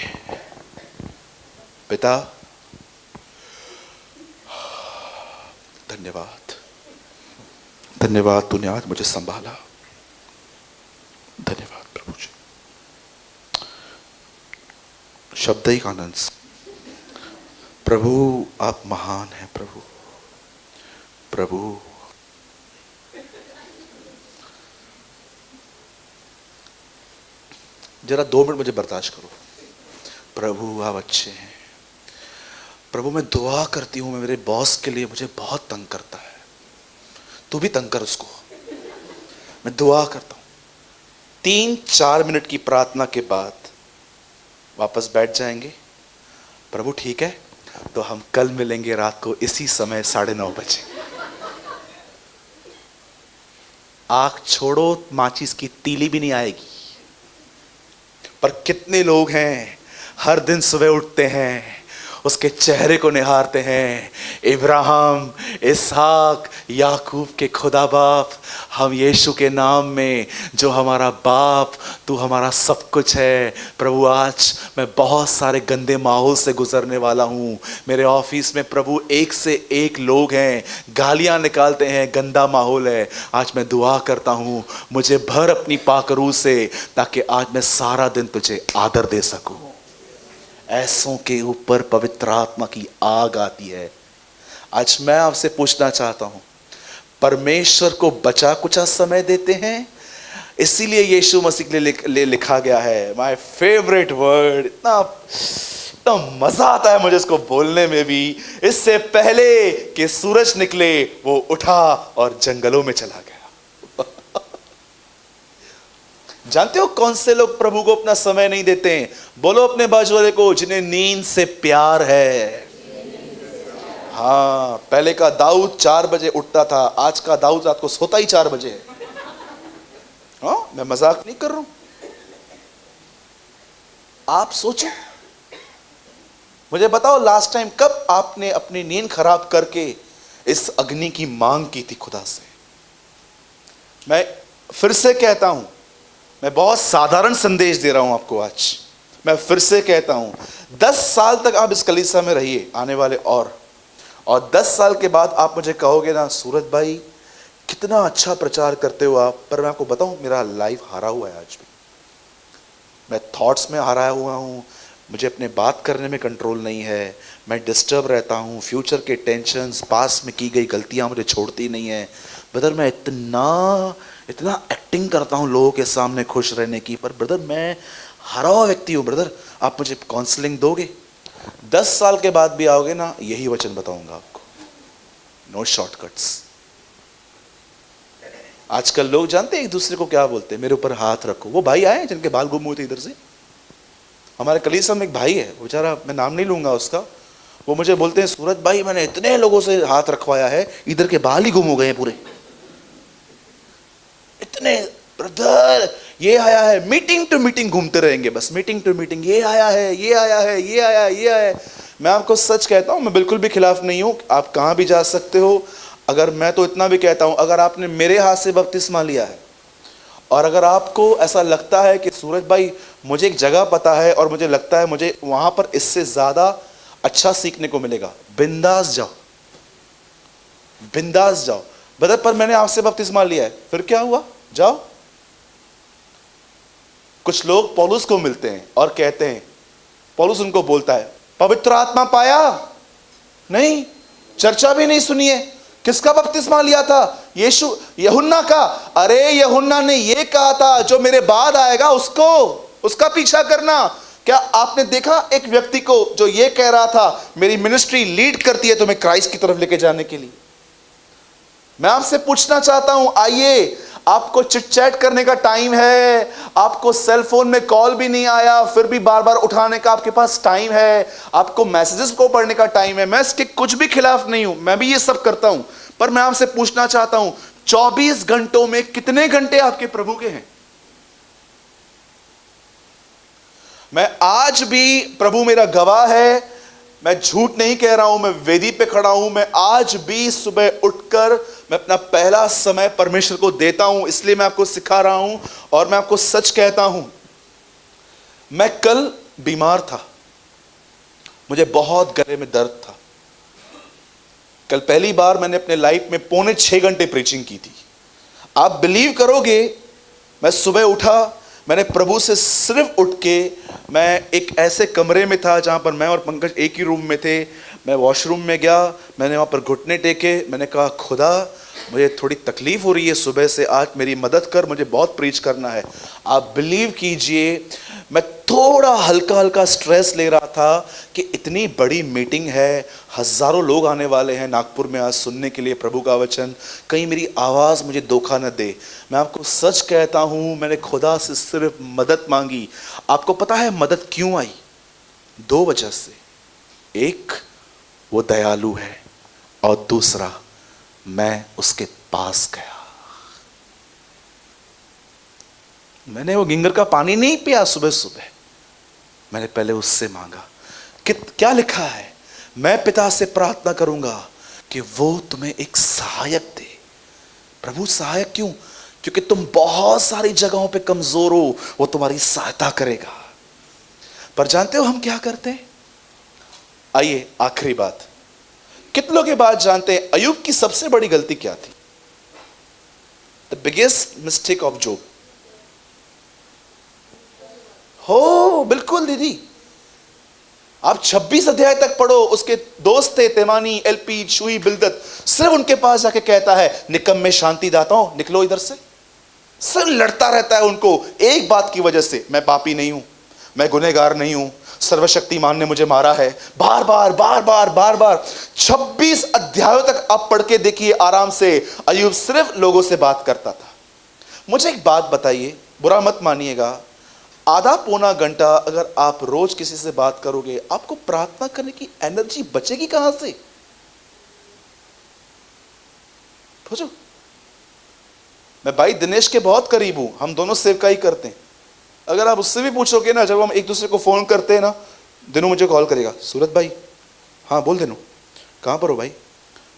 पिता धन्यवाद, धन्यवाद तूने आज मुझे संभाला, धन्यवाद प्रभु जी। शब्द ही आनंद, प्रभु आप महान हैं, प्रभु प्रभु। जरा 2 मिनट मुझे बर्दाश्त करो। प्रभु आप अच्छे हैं। प्रभु मैं दुआ करती हूं, मैं मेरे बॉस के लिए मुझे बहुत तंग करता है, तू भी तंग कर उसको। मैं दुआ करता हूं, 3-4 मिनट की प्रार्थना के बाद वापस बैठ जाएंगे। प्रभु ठीक है, तो हम कल मिलेंगे रात को इसी समय 9:30 बजे। आग छोड़ो, माचिस की तीली भी नहीं आएगी। पर कितने लोग हैं हर दिन सुबह उठते हैं, उसके चेहरे को निहारते हैं, इब्राहिम, इसहाक, याकूब के खुदा बाप, हम यीशु के नाम में जो हमारा बाप, तू हमारा सब कुछ है। प्रभु आज मैं बहुत सारे गंदे माहौल से गुजरने वाला हूँ। मेरे ऑफिस में प्रभु एक से एक लोग हैं, गालियाँ निकालते हैं, गंदा माहौल है। आज मैं दुआ करता हूँ, मुझे भर अपनी पाकरू से, ताकि आज मैं सारा दिन तुझे आदर दे सकूँ। ऐसों के ऊपर पवित्र आत्मा की आग आती है। आज मैं आपसे पूछना चाहता हूं, परमेश्वर को बचा कुचा समय देते हैं? इसीलिए यीशु मसीह के लिए लिखा गया है, माय फेवरेट वर्ड, इतना मजा आता है मुझे इसको बोलने में भी। इससे पहले कि सूरज निकले वो उठा और जंगलों में चला गया। जानते हो कौन से लोग प्रभु को अपना समय नहीं देते हैं? बोलो अपने बाजू वाले को, जिन्हें नींद से प्यार है। हाँ, पहले का दाऊद 4 बजे उठता था, आज का दाऊद रात को सोता ही 4 बजे है। हाँ, मैं मजाक नहीं कर रहा हूं। आप सोचो, मुझे बताओ लास्ट टाइम कब आपने अपनी नींद खराब करके इस अग्नि की मांग की थी खुदा से। मैं फिर से कहता हूं, मैं बहुत साधारण संदेश दे रहा हूं आपको आज। मैं फिर से कहता हूं, 10 साल तक आप इस कलीसिया में रहिए आने वाले, और 10 साल के बाद आप मुझे कहोगे ना, सूरज भाई कितना अच्छा प्रचार करते हो आप, पर मैं आपको बताऊं मेरा लाइफ हारा हुआ है आज भी। मैं थॉट्स में हारा हुआ हूं, मुझे अपने बात करने में कंट्रोल नहीं है, मैं डिस्टर्ब रहता हूं, फ्यूचर के टेंशन्स, पास्ट में की गई गलतियां मुझे छोड़ती नहीं है। ब्रदर मैं इतना एक्टिंग करता हूं लोगों के सामने खुश रहने की, पर ब्रदर मैं हारा हुआ व्यक्ति हूं। ब्रदर आप मुझे काउंसलिंग दोगे? 10 साल के बाद भी आओगे ना, यही वचन बताऊंगा आपको, नो शॉर्टकट्स। आजकल लोग जानते हैं एक दूसरे को क्या बोलते हैं, मेरे ऊपर हाथ रखो। वो भाई आए जिनके बाल गुम हुए थे इधर से, हमारे कलीसिया में एक भाई है, वो बेचारा, मैं नाम नहीं लूंगा उसका, वो मुझे बोलते हैं सूरज भाई मैंने इतने लोगों से हाथ रखवाया है, इधर के बाल ही गुम हो गए हैं पूरे। इतने ब्रदर, ये आया है, मीटिंग टू मीटिंग घूमते रहेंगे बस, मीटिंग टू मीटिंग, ये आया है, ये आया है, ये आया, ये आया। मैं आपको सच कहता हूं, मैं बिल्कुल भी खिलाफ नहीं हूं, आप कहां भी जा सकते हो। अगर मैं तो इतना भी कहता हूं, अगर आपने मेरे हाथ से बपतिस्मा लिया है और अगर आपको ऐसा लगता है कि सूरज भाई मुझे एक जगह पता है और मुझे लगता है मुझे वहां पर इससे ज्यादा अच्छा सीखने को मिलेगा, बिंदास जाओ, बिंदास जाओ। ब्रदर पर मैंने आपसे बपतिस्मा लिया है, फिर क्या हुआ? जाओ। कुछ लोग पौलुस को मिलते हैं और कहते हैं, पौलुस उनको बोलता है पवित्र आत्मा पाया नहीं, चर्चा भी नहीं सुनी है। किसका बपतिस्मा लिया था? यीशु, यूहन्ना का। अरे यूहन्ना ने ये कहा था जो मेरे बाद आएगा उसको, उसका पीछा करना। क्या आपने देखा एक व्यक्ति को जो ये कह रहा था मेरी मिनिस्ट्री लीड करती है तुम्हें क्राइस्ट की तरफ लेके जाने के लिए? मैं आपसे पूछना चाहता हूं, आइए, आपको चिट चैट करने का टाइम है, आपको सेल फोन में कॉल भी नहीं आया फिर भी बार बार उठाने का आपके पास टाइम है, आपको मैसेजेस को पढ़ने का टाइम है। मैं इसके कुछ भी खिलाफ नहीं हूं, मैं भी ये सब करता हूं, पर मैं आपसे पूछना चाहता हूं 24 घंटों में कितने घंटे आपके प्रभु के हैं? मैं आज भी, प्रभु मेरा गवाह है, मैं झूठ नहीं कह रहा हूं, मैं वेदी पे खड़ा हूं, मैं आज भी सुबह उठकर मैं अपना पहला समय परमेश्वर को देता हूं। इसलिए मैं आपको सिखा रहा हूं और मैं आपको सच कहता हूं, मैं कल बीमार था, मुझे बहुत गले में दर्द था। कल पहली बार मैंने अपने लाइफ में 5.25 घंटे प्रीचिंग की थी। आप बिलीव करोगे, मैं सुबह उठा, मैंने प्रभु से सिर्फ उठ के, मैं एक ऐसे कमरे में था जहां पर मैं और पंकज एक ही रूम में थे, मैं वॉशरूम में गया, मैंने वहां पर घुटने टेके, मैंने कहा खुदा मुझे थोड़ी तकलीफ हो रही है सुबह से, आज मेरी मदद कर, मुझे बहुत प्रीच करना है। आप बिलीव कीजिए, मैं थोड़ा हल्का हल्का स्ट्रेस ले रहा था कि इतनी बड़ी मीटिंग है, हजारों लोग आने वाले हैं नागपुर में आज सुनने के लिए प्रभु का वचन, कहीं मेरी आवाज़ मुझे धोखा न दे। मैं आपको सच कहता हूँ, मैंने खुदा से सिर्फ मदद मांगी। आपको पता है मदद क्यों आई? 2 वजह से। एक, वो दयालु है, और दूसरा, मैं उसके पास गया। मैंने वो गिंगर का पानी नहीं पिया सुबह सुबह, मैंने पहले उससे मांगा। क्या लिखा है? मैं पिता से प्रार्थना करूंगा कि वो तुम्हें एक सहायक दे। प्रभु सहायक क्यों? क्योंकि तुम बहुत सारी जगहों पे कमजोर हो, वो तुम्हारी सहायता करेगा। पर जानते हो हम क्या करते हैं? आइए आखिरी बात, कितनों के बाद जानते हैं अय्यूब की सबसे बड़ी गलती क्या थी? The biggest mistake of job. हो बिल्कुल दीदी, आप 26 अध्याय तक पढ़ो, उसके दोस्त थे तेमानी, एलपी, शुई, बिलदत, सिर्फ उनके पास जाके कहता है निकम्मे शांति दाताओं निकलो इधर से। सिर्फ लड़ता रहता है उनको एक बात की वजह से, मैं पापी नहीं हूं, मैं गुनहगार नहीं हूं, सर्वशक्तिमान ने मुझे मारा है। बार बार बार बार बार बार 26 अध्यायों तक आप पढ़ के देखिए आराम से, अय्यूब सिर्फ लोगों से बात करता था। मुझे एक बात बताइए, बुरा मत मानिएगा, आधा पौना घंटा अगर आप रोज किसी से बात करोगे, आपको प्रार्थना करने की एनर्जी बचेगी कहां से? सोचो, मैं भाई दिनेश के बहुत करीब हूं, हम दोनों सेवकाई करते हैं। अगर आप उससे भी पूछोगे ना, जब हम एक दूसरे को फोन करते हैं ना, दिनों मुझे कॉल करेगा, सूरत भाई, हाँ बोल दिनों, कहाँ पर हो भाई?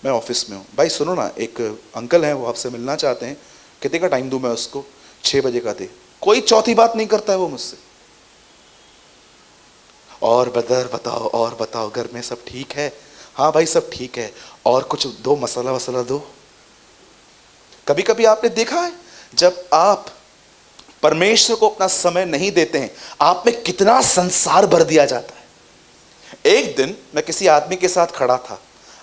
मैं ऑफिस में हूँ। भाई सुनो ना, एक अंकल हैं वो आपसे मिलना चाहते हैं, कितने का टाइम दूं मैं उसको? 6 बजे का दे। कोई चौथी बात नहीं करता है वो मुझसे। और बदर बताओ, और बताओ, घर में सब ठीक है? हाँ भाई सब ठीक है, और कुछ दो, मसाला वसाला दो। कभी कभी आपने देखा है, जब आप परमेश्वर को अपना समय नहीं देते हैं, आप में कितना संसार भर दिया जाता है। एक दिन मैं किसी आदमी के साथ खड़ा था,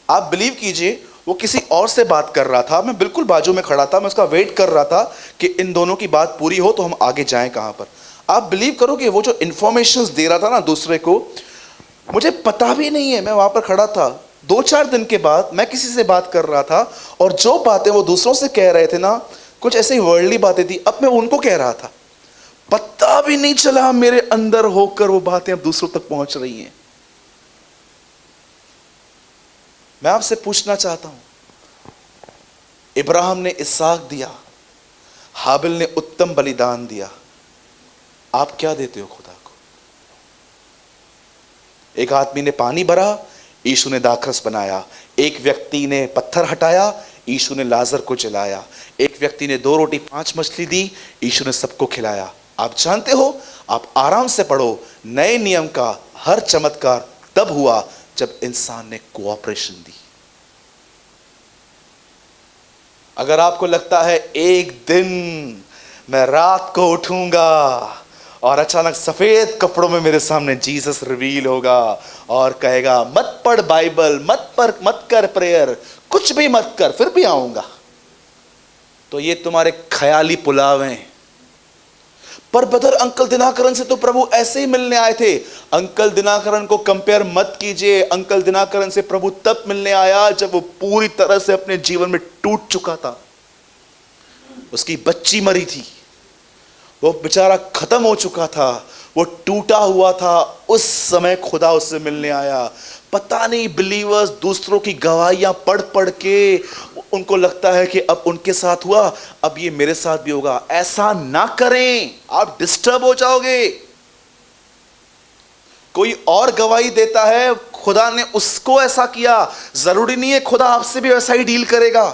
आप बिलीव कीजिए वो किसी और से बात कर रहा था, मैं बिल्कुल बाजू में खड़ा था, मैं उसका वेट कर रहा था कि इन दोनों की बात पूरी हो तो हम आगे जाएं कहां पर। आप बिलीव करोगे वो जो इंफॉर्मेशंस दे रहा था ना दूसरे को, मुझे पता भी नहीं है, मैं वहां पर खड़ा था। 2-4 दिन के बाद मैं किसी से बात कर रहा था, और जो बातें वो दूसरों से कह रहे थे ना, कुछ ऐसे ही वर्ल्डली बातें थी, अब मैं उनको कह रहा था, पता भी नहीं चला मेरे अंदर होकर वो बातें अब दूसरों तक पहुंच रही हैं। मैं आपसे पूछना चाहता हूं, इब्राहिम ने इसहाक दिया, हाबिल ने उत्तम बलिदान दिया, आप क्या देते हो खुदा को? एक आदमी ने पानी भरा, यीशु ने दाखरस बनाया। एक व्यक्ति ने पत्थर हटाया, यीशु ने लाजर को जलाया। एक व्यक्ति ने 2 रोटी 5 मछली दी, यीशु ने सबको खिलाया। आप जानते हो, आप आराम से पढ़ो, नए नियम का हर चमत्कार तब हुआ जब इंसान ने कोऑपरेशन दी। अगर आपको लगता है एक दिन मैं रात को उठूंगा और अचानक सफेद कपड़ों में मेरे सामने जीसस रिवील होगा और कहेगा मत पढ़ बाइबल, मत कर प्रेयर, कुछ भी मत कर, फिर भी आऊंगा, तो ये तुम्हारे ख्याली पुलाव हैं। पर ब्रदर, अंकल दिनाकरन से तो प्रभु ऐसे ही मिलने आए थे। अंकल दिनाकरन को कंपेयर मत कीजिए। अंकल दिनाकरन से प्रभु तब मिलने आया जब वो पूरी तरह से अपने जीवन में टूट चुका था। उसकी बच्ची मरी थी, वो बेचारा खत्म हो चुका था, वो टूटा हुआ था। उस समय खुदा उससे मिलने आया। पता नहीं बिलीवर्स दूसरों की गवाहियां पढ़ पढ़ के उनको लगता है कि अब उनके साथ हुआ, अब ये मेरे साथ भी होगा। ऐसा ना करें, आप डिस्टर्ब हो जाओगे। कोई और गवाही देता है, खुदा ने उसको ऐसा किया, जरूरी नहीं है खुदा आपसे भी वैसा ही डील करेगा।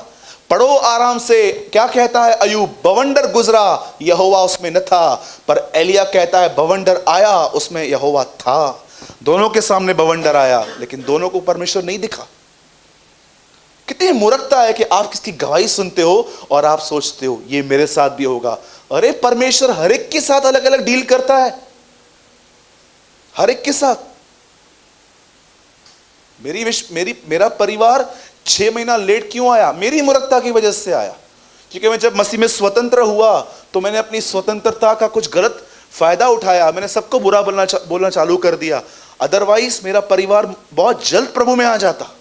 पढ़ो आराम से। क्या कहता है अयूब? बवंडर गुजरा, यहोवा उसमें न था। पर एलिया कहता है बवंडर आया, उसमें यहोवा था। दोनों के सामने बवंडर आया, लेकिन दोनों को परमेश्वर नहीं दिखा। कितनी मूर्खता है कि आप किसकी गवाही सुनते हो और आप सोचते हो ये मेरे साथ भी होगा। अरे परमेश्वर हर एक के साथ अलग अलग डील करता है, हर एक के साथ। मेरा परिवार 6 महीना लेट क्यों आया? मेरी मूर्खता की वजह से आया। क्योंकि मैं जब मसीह में स्वतंत्र हुआ तो मैंने अपनी स्वतंत्रता का कुछ गलत फायदा उठाया, मैंने सबको बुरा बोलना चालू कर दिया। अदरवाइज मेरा परिवार बहुत जल्द प्रभु में आ जाता।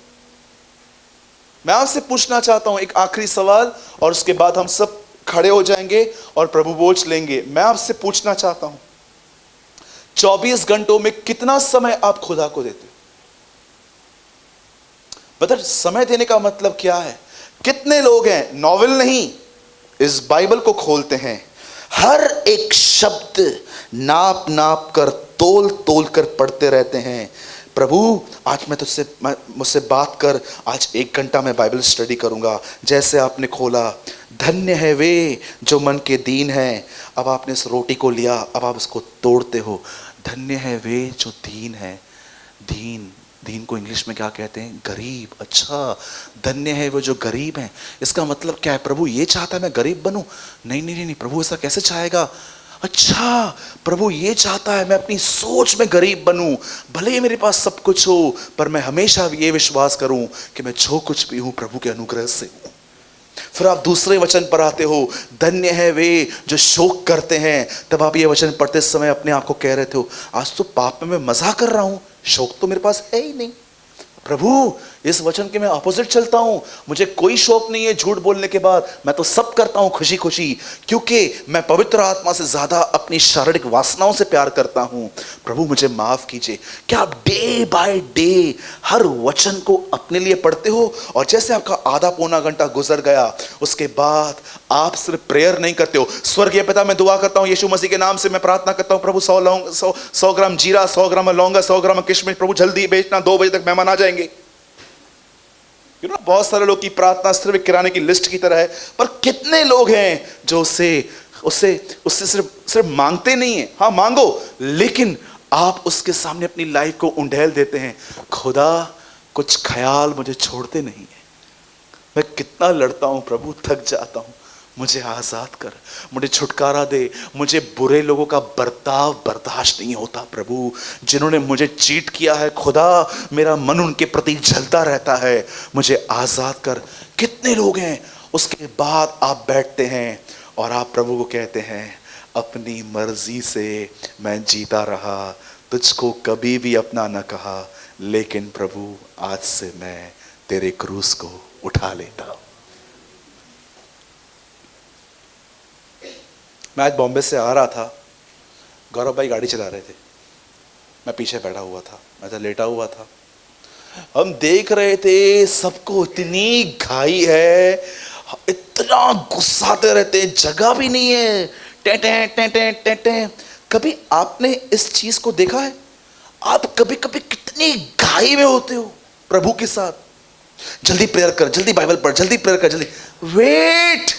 मैं आपसे पूछना चाहता हूं एक आखिरी सवाल, और उसके बाद हम सब खड़े हो जाएंगे और प्रभु बोझ लेंगे। मैं आपसे पूछना चाहता हूं, 24 घंटों में कितना समय आप खुदा को देते हो? बदर, समय देने का मतलब क्या है? कितने लोग हैं, नॉवेल नहीं, इस बाइबल को खोलते हैं, हर एक शब्द नाप नाप कर, तोल तोल कर पढ़ते रहते हैं। प्रभु आज मुझसे बात कर, आज 1 घंटा मैं बाइबल स्टडी करूंगा। जैसे आपने खोला, धन्य है वे जो मन के दीन हैं। अब आपने इस रोटी को लिया, अब आप उसको तोड़ते हो। धन्य है वे जो दीन है। दीन को इंग्लिश में क्या कहते हैं? गरीब। अच्छा, धन्य है वो जो गरीब हैं। इसका मतलब क्या है? प्रभु ये चाहता है मैं गरीब बनूं? नहीं, प्रभु ऐसा कैसे चाहेगा? अच्छा, प्रभु ये चाहता है मैं अपनी सोच में गरीब बनूं, भले ही मेरे पास सब कुछ हो, पर मैं हमेशा ये विश्वास करूं कि मैं जो कुछ भी हूं प्रभु के अनुग्रह से हूं। फिर आप दूसरे वचन पर आते हो, धन्य है वे जो शोक करते हैं। तब आप ये वचन पढ़ते समय अपने आप को कह रहे थे, आज तो पाप में मैं मजा कर रहा हूं, शोक तो मेरे पास है ही नहीं। प्रभु इस वचन के मैं अपोजिट चलता हूं, मुझे कोई शौक नहीं है झूठ बोलने के बाद, मैं तो सब करता हूं खुशी खुशी, क्योंकि मैं पवित्र आत्मा से ज्यादा अपनी शारीरिक वासनाओं से प्यार करता हूं। प्रभु मुझे माफ कीजिए। क्या आप डे बाय डे हर वचन को अपने लिए पढ़ते हो? और जैसे आपका आधा पौना घंटा गुजर गया, उसके बाद आप सिर्फ प्रेयर नहीं करते हो। स्वर्गीय पिता, मैं दुआ करता हूं यीशु मसीह के नाम से, मैं प्रार्थना करता हूं प्रभु 100 ग्राम जीरा, 100 ग्राम लौंगा, 100 ग्राम किशमिश, प्रभु जल्दी भेजना, 2 बजे तक मेहमान आ जाएंगे। बहुत सारे लोग की प्रार्थना सिर्फ किराने की लिस्ट की तरह है, पर कितने लोग हैं जो उससे सिर्फ मांगते नहीं है। हाँ मांगो, लेकिन आप उसके सामने अपनी लाइफ को उंडेल देते हैं। खुदा कुछ ख्याल मुझे छोड़ते नहीं है, मैं कितना लड़ता हूं प्रभु, थक जाता हूं, मुझे आजाद कर, मुझे छुटकारा दे। मुझे बुरे लोगों का बर्ताव बर्दाश्त नहीं होता प्रभु, जिन्होंने मुझे चीट किया है खुदा, मेरा मन उनके प्रति जलता रहता है, मुझे आजाद कर। कितने लोग हैं? उसके बाद आप बैठते हैं और आप प्रभु को कहते हैं, अपनी मर्जी से मैं जीता रहा, तुझको कभी भी अपना न कहा, लेकिन प्रभु आज से मैं तेरे क्रूस को उठा लेता हूं। मैं आज बॉम्बे से आ रहा था, गौरव भाई गाड़ी चला रहे थे, मैं पीछे बैठा हुआ था, मैं तो लेटा हुआ था। हम देख रहे थे सबको इतनी घाई है, इतना गुस्साते रहते हैं, जगह भी नहीं है, टे टे टे टे टे टे। कभी आपने इस चीज को देखा है? आप कभी कभी कितनी घाई में होते हो प्रभु के साथ, जल्दी प्रेयर कर, जल्दी बाइबल पढ़, जल्दी प्रेयर कर, जल्दी वेट,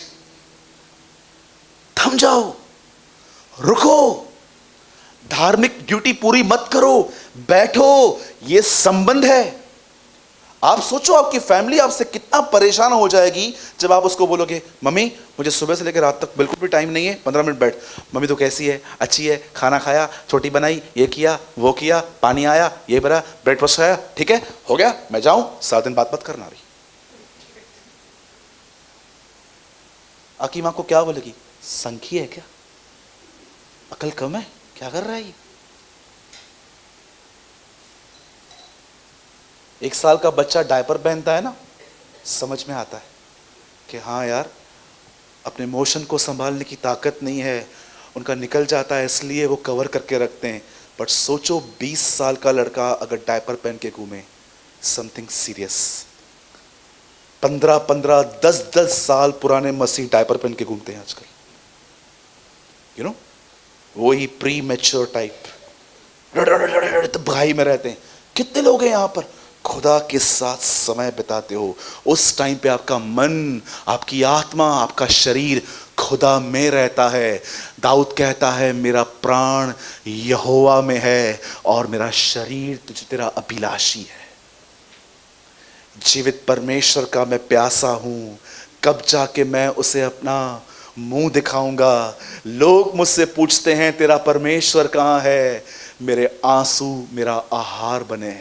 थम जाओ, रुको, धार्मिक ड्यूटी पूरी मत करो, बैठो, ये संबंध है। आप सोचो आपकी फैमिली आपसे कितना परेशान हो जाएगी जब आप उसको बोलोगे, मम्मी मुझे सुबह से लेकर रात तक बिल्कुल भी टाइम नहीं है, 15 मिनट बैठ। मम्मी तो कैसी है? अच्छी है, खाना खाया, छोटी बनाई, ये किया, वो किया, पानी आया, ये भरा, ब्रेकफास्ट खाया, ठीक है, हो गया, मैं जाऊं, 7 दिन बात मत करना रही। आपकी मां को क्या बोलेगी? संखी है क्या? अकल कम है? क्या कर रहा है ये? 1 साल का बच्चा डायपर पहनता है ना, समझ में आता है कि हाँ यार, अपने इमोशन को संभालने की ताकत नहीं है, उनका निकल जाता है, इसलिए वो कवर करके रखते हैं। बट सोचो 20 साल का लड़का अगर डायपर पहन के घूमे, समथिंग सीरियस। 15-15, 10-10 साल पुराने मसीह डायपर पहन के घूमते हैं आजकल, यू नो, वही प्री मैच्योर टाइप, भाई में रहते हैं। कितने लोग हैं यहां पर खुदा के साथ समय बिताते हो, उस टाइम पे आपका मन, आपकी आत्मा, आपका शरीर खुदा में रहता है। दाऊद कहता है, मेरा प्राण यहोवा में है और मेरा शरीर तुझ तेरा अभिलाषी है। जीवित परमेश्वर का मैं प्यासा हूं, कब जाके मैं उसे अपना मुंह दिखाऊंगा। लोग मुझसे पूछते हैं तेरा परमेश्वर कहां है, मेरे आंसू मेरा आहार बने।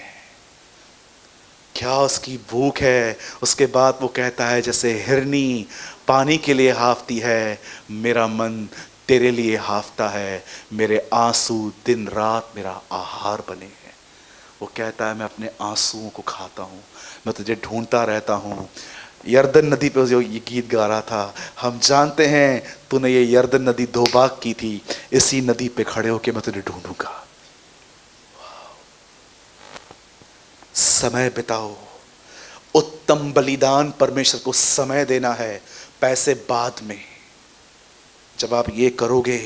क्या उसकी भूख है। उसके बाद वो कहता है, जैसे हिरनी पानी के लिए हाफती है, मेरा मन तेरे लिए हाफता है, मेरे आंसू दिन रात मेरा आहार बने हैं। वो कहता है, मैं अपने आंसुओं को खाता हूँ, मैं तुझे ढूंढता रहता हूँ। यर्दन नदी पे जो ये गीत गा रहा था, हम जानते हैं तूने ये यर्दन नदी 2 भाग की थी, इसी नदी पे खड़े होके मैं तुझे ढूंढूंगा। समय बिताओ, उत्तम बलिदान परमेश्वर को समय देना है, पैसे बाद में। जब आप ये करोगे,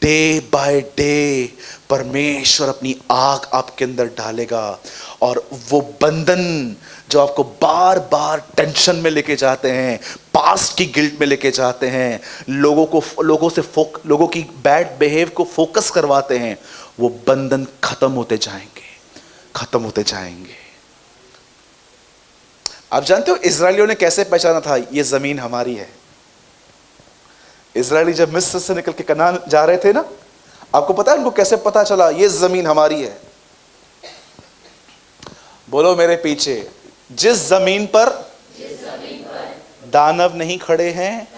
डे बाय डे परमेश्वर अपनी आग आपके अंदर डालेगा, और वो बंधन जो आपको बार बार टेंशन में लेके जाते हैं, पास्ट की गिल्ट में लेके जाते हैं, लोगों की बैड बिहेव को फोकस करवाते हैं, वो बंधन खत्म होते जाएंगे, खत्म होते जाएंगे। आप जानते हो इजरायलियों ने कैसे पहचाना था ये जमीन हमारी है? इजरायली जब मिस्र से निकल के कनान जा रहे थे ना, आपको पता है उनको कैसे पता चला ये जमीन हमारी है? बोलो मेरे पीछे, जिस जमीन पर दानव नहीं खड़े हैं,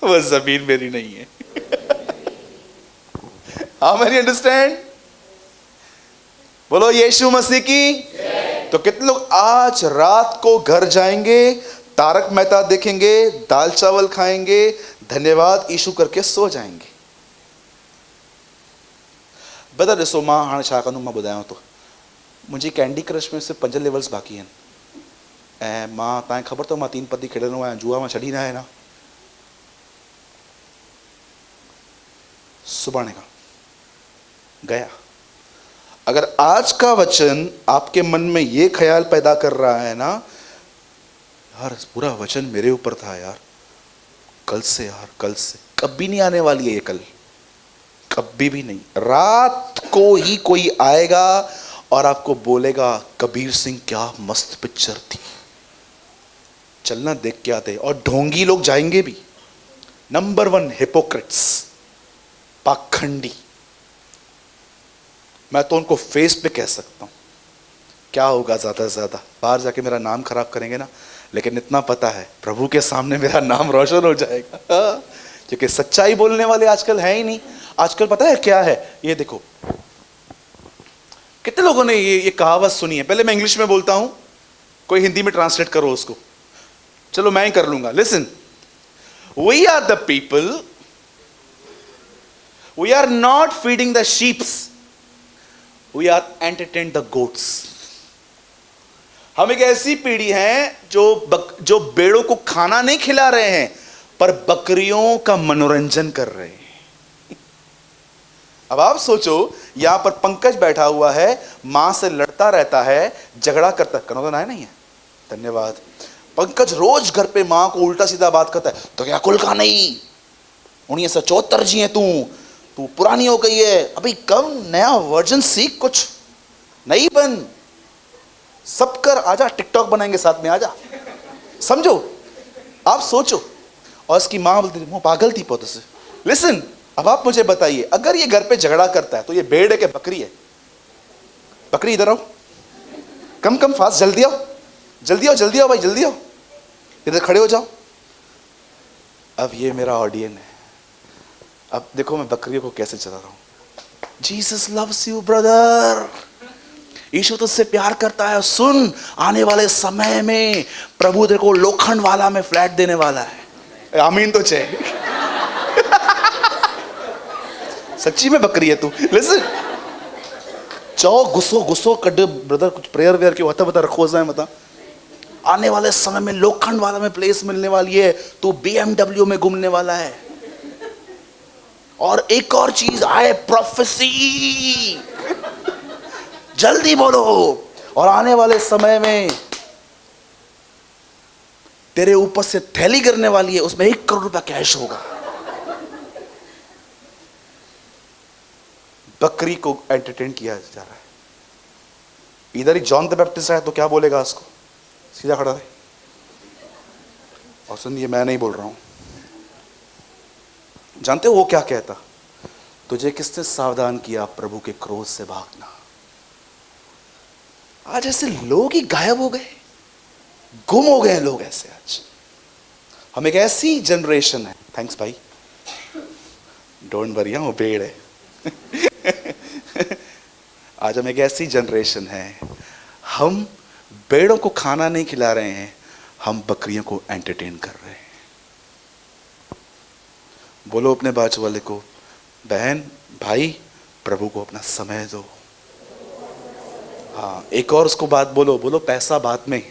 वह जमीन मेरी नहीं है। How many understand? बोलो यीशु मसीह की। तो कितने लोग आज रात को घर जाएंगे, तारक मेहता देखेंगे, दाल चावल खाएंगे, धन्यवाद यीशु करके सो जाएंगे? बता ॾिसो, मां हाणे छा कंदुमि, मां ॿुधायांव थो। मुंहिंजी कैंडी क्रश में सिर्फ़ु 5 लेवल्स बाक़ी आहिनि, ऐं मां, तव्हांखे ख़बर अथव मां 3 पत्ती खेॾंदो आहियां, जुआ मां छॾी न आहे न। सुभाणे खां गया। अगर आज का वचन आपके मन में ये ख्याल पैदा कर रहा है ना, यार पूरा वचन मेरे ऊपर था यार, कल से, यार कल से, कभी नहीं आने वाली है ये कल, कभी भी नहीं। रात को ही कोई आएगा और आपको बोलेगा कबीर सिंह क्या मस्त पिक्चर थी, चलना देख के आते। और ढोंगी लोग जाएंगे भी। नंबर 1 हिपोक्रेट्स, पाखंडी। मैं तो उनको फेस पे कह सकता हूं। क्या होगा, ज्यादा से ज्यादा बाहर जाके मेरा नाम खराब करेंगे ना, लेकिन इतना पता है प्रभु के सामने मेरा नाम रोशन हो जाएगा, क्योंकि सच्चाई बोलने वाले आजकल है ही नहीं। आजकल पता है क्या है, ये देखो, कितने लोगों ने ये कहावत सुनी है। पहले मैं इंग्लिश में बोलता हूं, कोई हिंदी में ट्रांसलेट करो उसको। चलो मैं ही कर लूंगा। Listen, we are the people, we are not feeding the sheeps, we are entertain the goats. हम एक ऐसी पीढ़ी है जो बेड़ों को खाना नहीं खिला रहे हैं, पर बकरियों का मनोरंजन कर रहे हैं। अब आप सोचो, यहां पर पंकज बैठा हुआ है, मां से लड़ता रहता है, झगड़ा करता है, कनो तो नहीं है, धन्यवाद। पंकज रोज घर पे मां को उल्टा सीधा बात करता है, तो क्या कुल का नहीं, 1974 जी है तू पुरानी हो गई है, अभी कम नया वर्जन सीख, कुछ नहीं बन, सब कर, आजा टिकटॉक बनाएंगे साथ में, आजा। समझो, आप सोचो। और उसकी मां बोलती वो पागल थी पौधे से। लिसन, अब आप मुझे बताइए, अगर ये घर पे झगड़ा करता है तो ये भेड़ है कि बकरी है? बकरी, इधर आओ, कम फास्ट, जल्दी आओ, जल्दी आओ, जल्दी आओ भाई, जल्दी आओ, इधर खड़े हो जाओ। अब ये मेरा ऑडियंस है। अब देखो मैं बकरियों को कैसे चला रहा हूं। जीसस लव्स यू ब्रदर, यीशु तुझसे प्यार करता है। सुन, आने वाले समय में प्रभु तेरे को लोखंड वाला में फ्लैट देने वाला है। आमीन तो चाहिए। सच्ची में बकरी है तू। लिसन, चाहो गुस्सो कड ब्रदर, कुछ प्रेयर वेयर क्यों बता रखो जाए, बता। आने वाले समय में लोखंड वाला में प्लेस मिलने वाली है, तू BMW में घूमने वाला है। और एक और चीज आए, प्रोफेसी, जल्दी बोलो। और आने वाले समय में तेरे ऊपर से थैली गिरने वाली है, उसमें 1 करोड़ रुपया कैश होगा। बकरी को एंटरटेन किया जा रहा है। इधर ही जॉन द बैप्टिस्ट है, तो क्या बोलेगा उसको? सीधा खड़ा रहे और सुन, ये मैं नहीं बोल रहा हूं। जानते हो वो क्या कहता? तुझे किसने सावधान किया प्रभु के क्रोध से भागना? आज ऐसे लोग ही गायब हो गए, गुम हो गए लोग ऐसे। आज हम एक ऐसी जनरेशन है, थैंक्स भाई, डोंट वरी, वो पेड़ है। आज हम एक ऐसी जनरेशन है, हम भेड़ों को खाना नहीं खिला रहे हैं, हम बकरियों को एंटरटेन कर रहे हैं। बोलो अपने बाजू वाले को, बहन भाई, प्रभु को अपना समय दो। हाँ, एक और उसको बात बोलो, पैसा बाद में।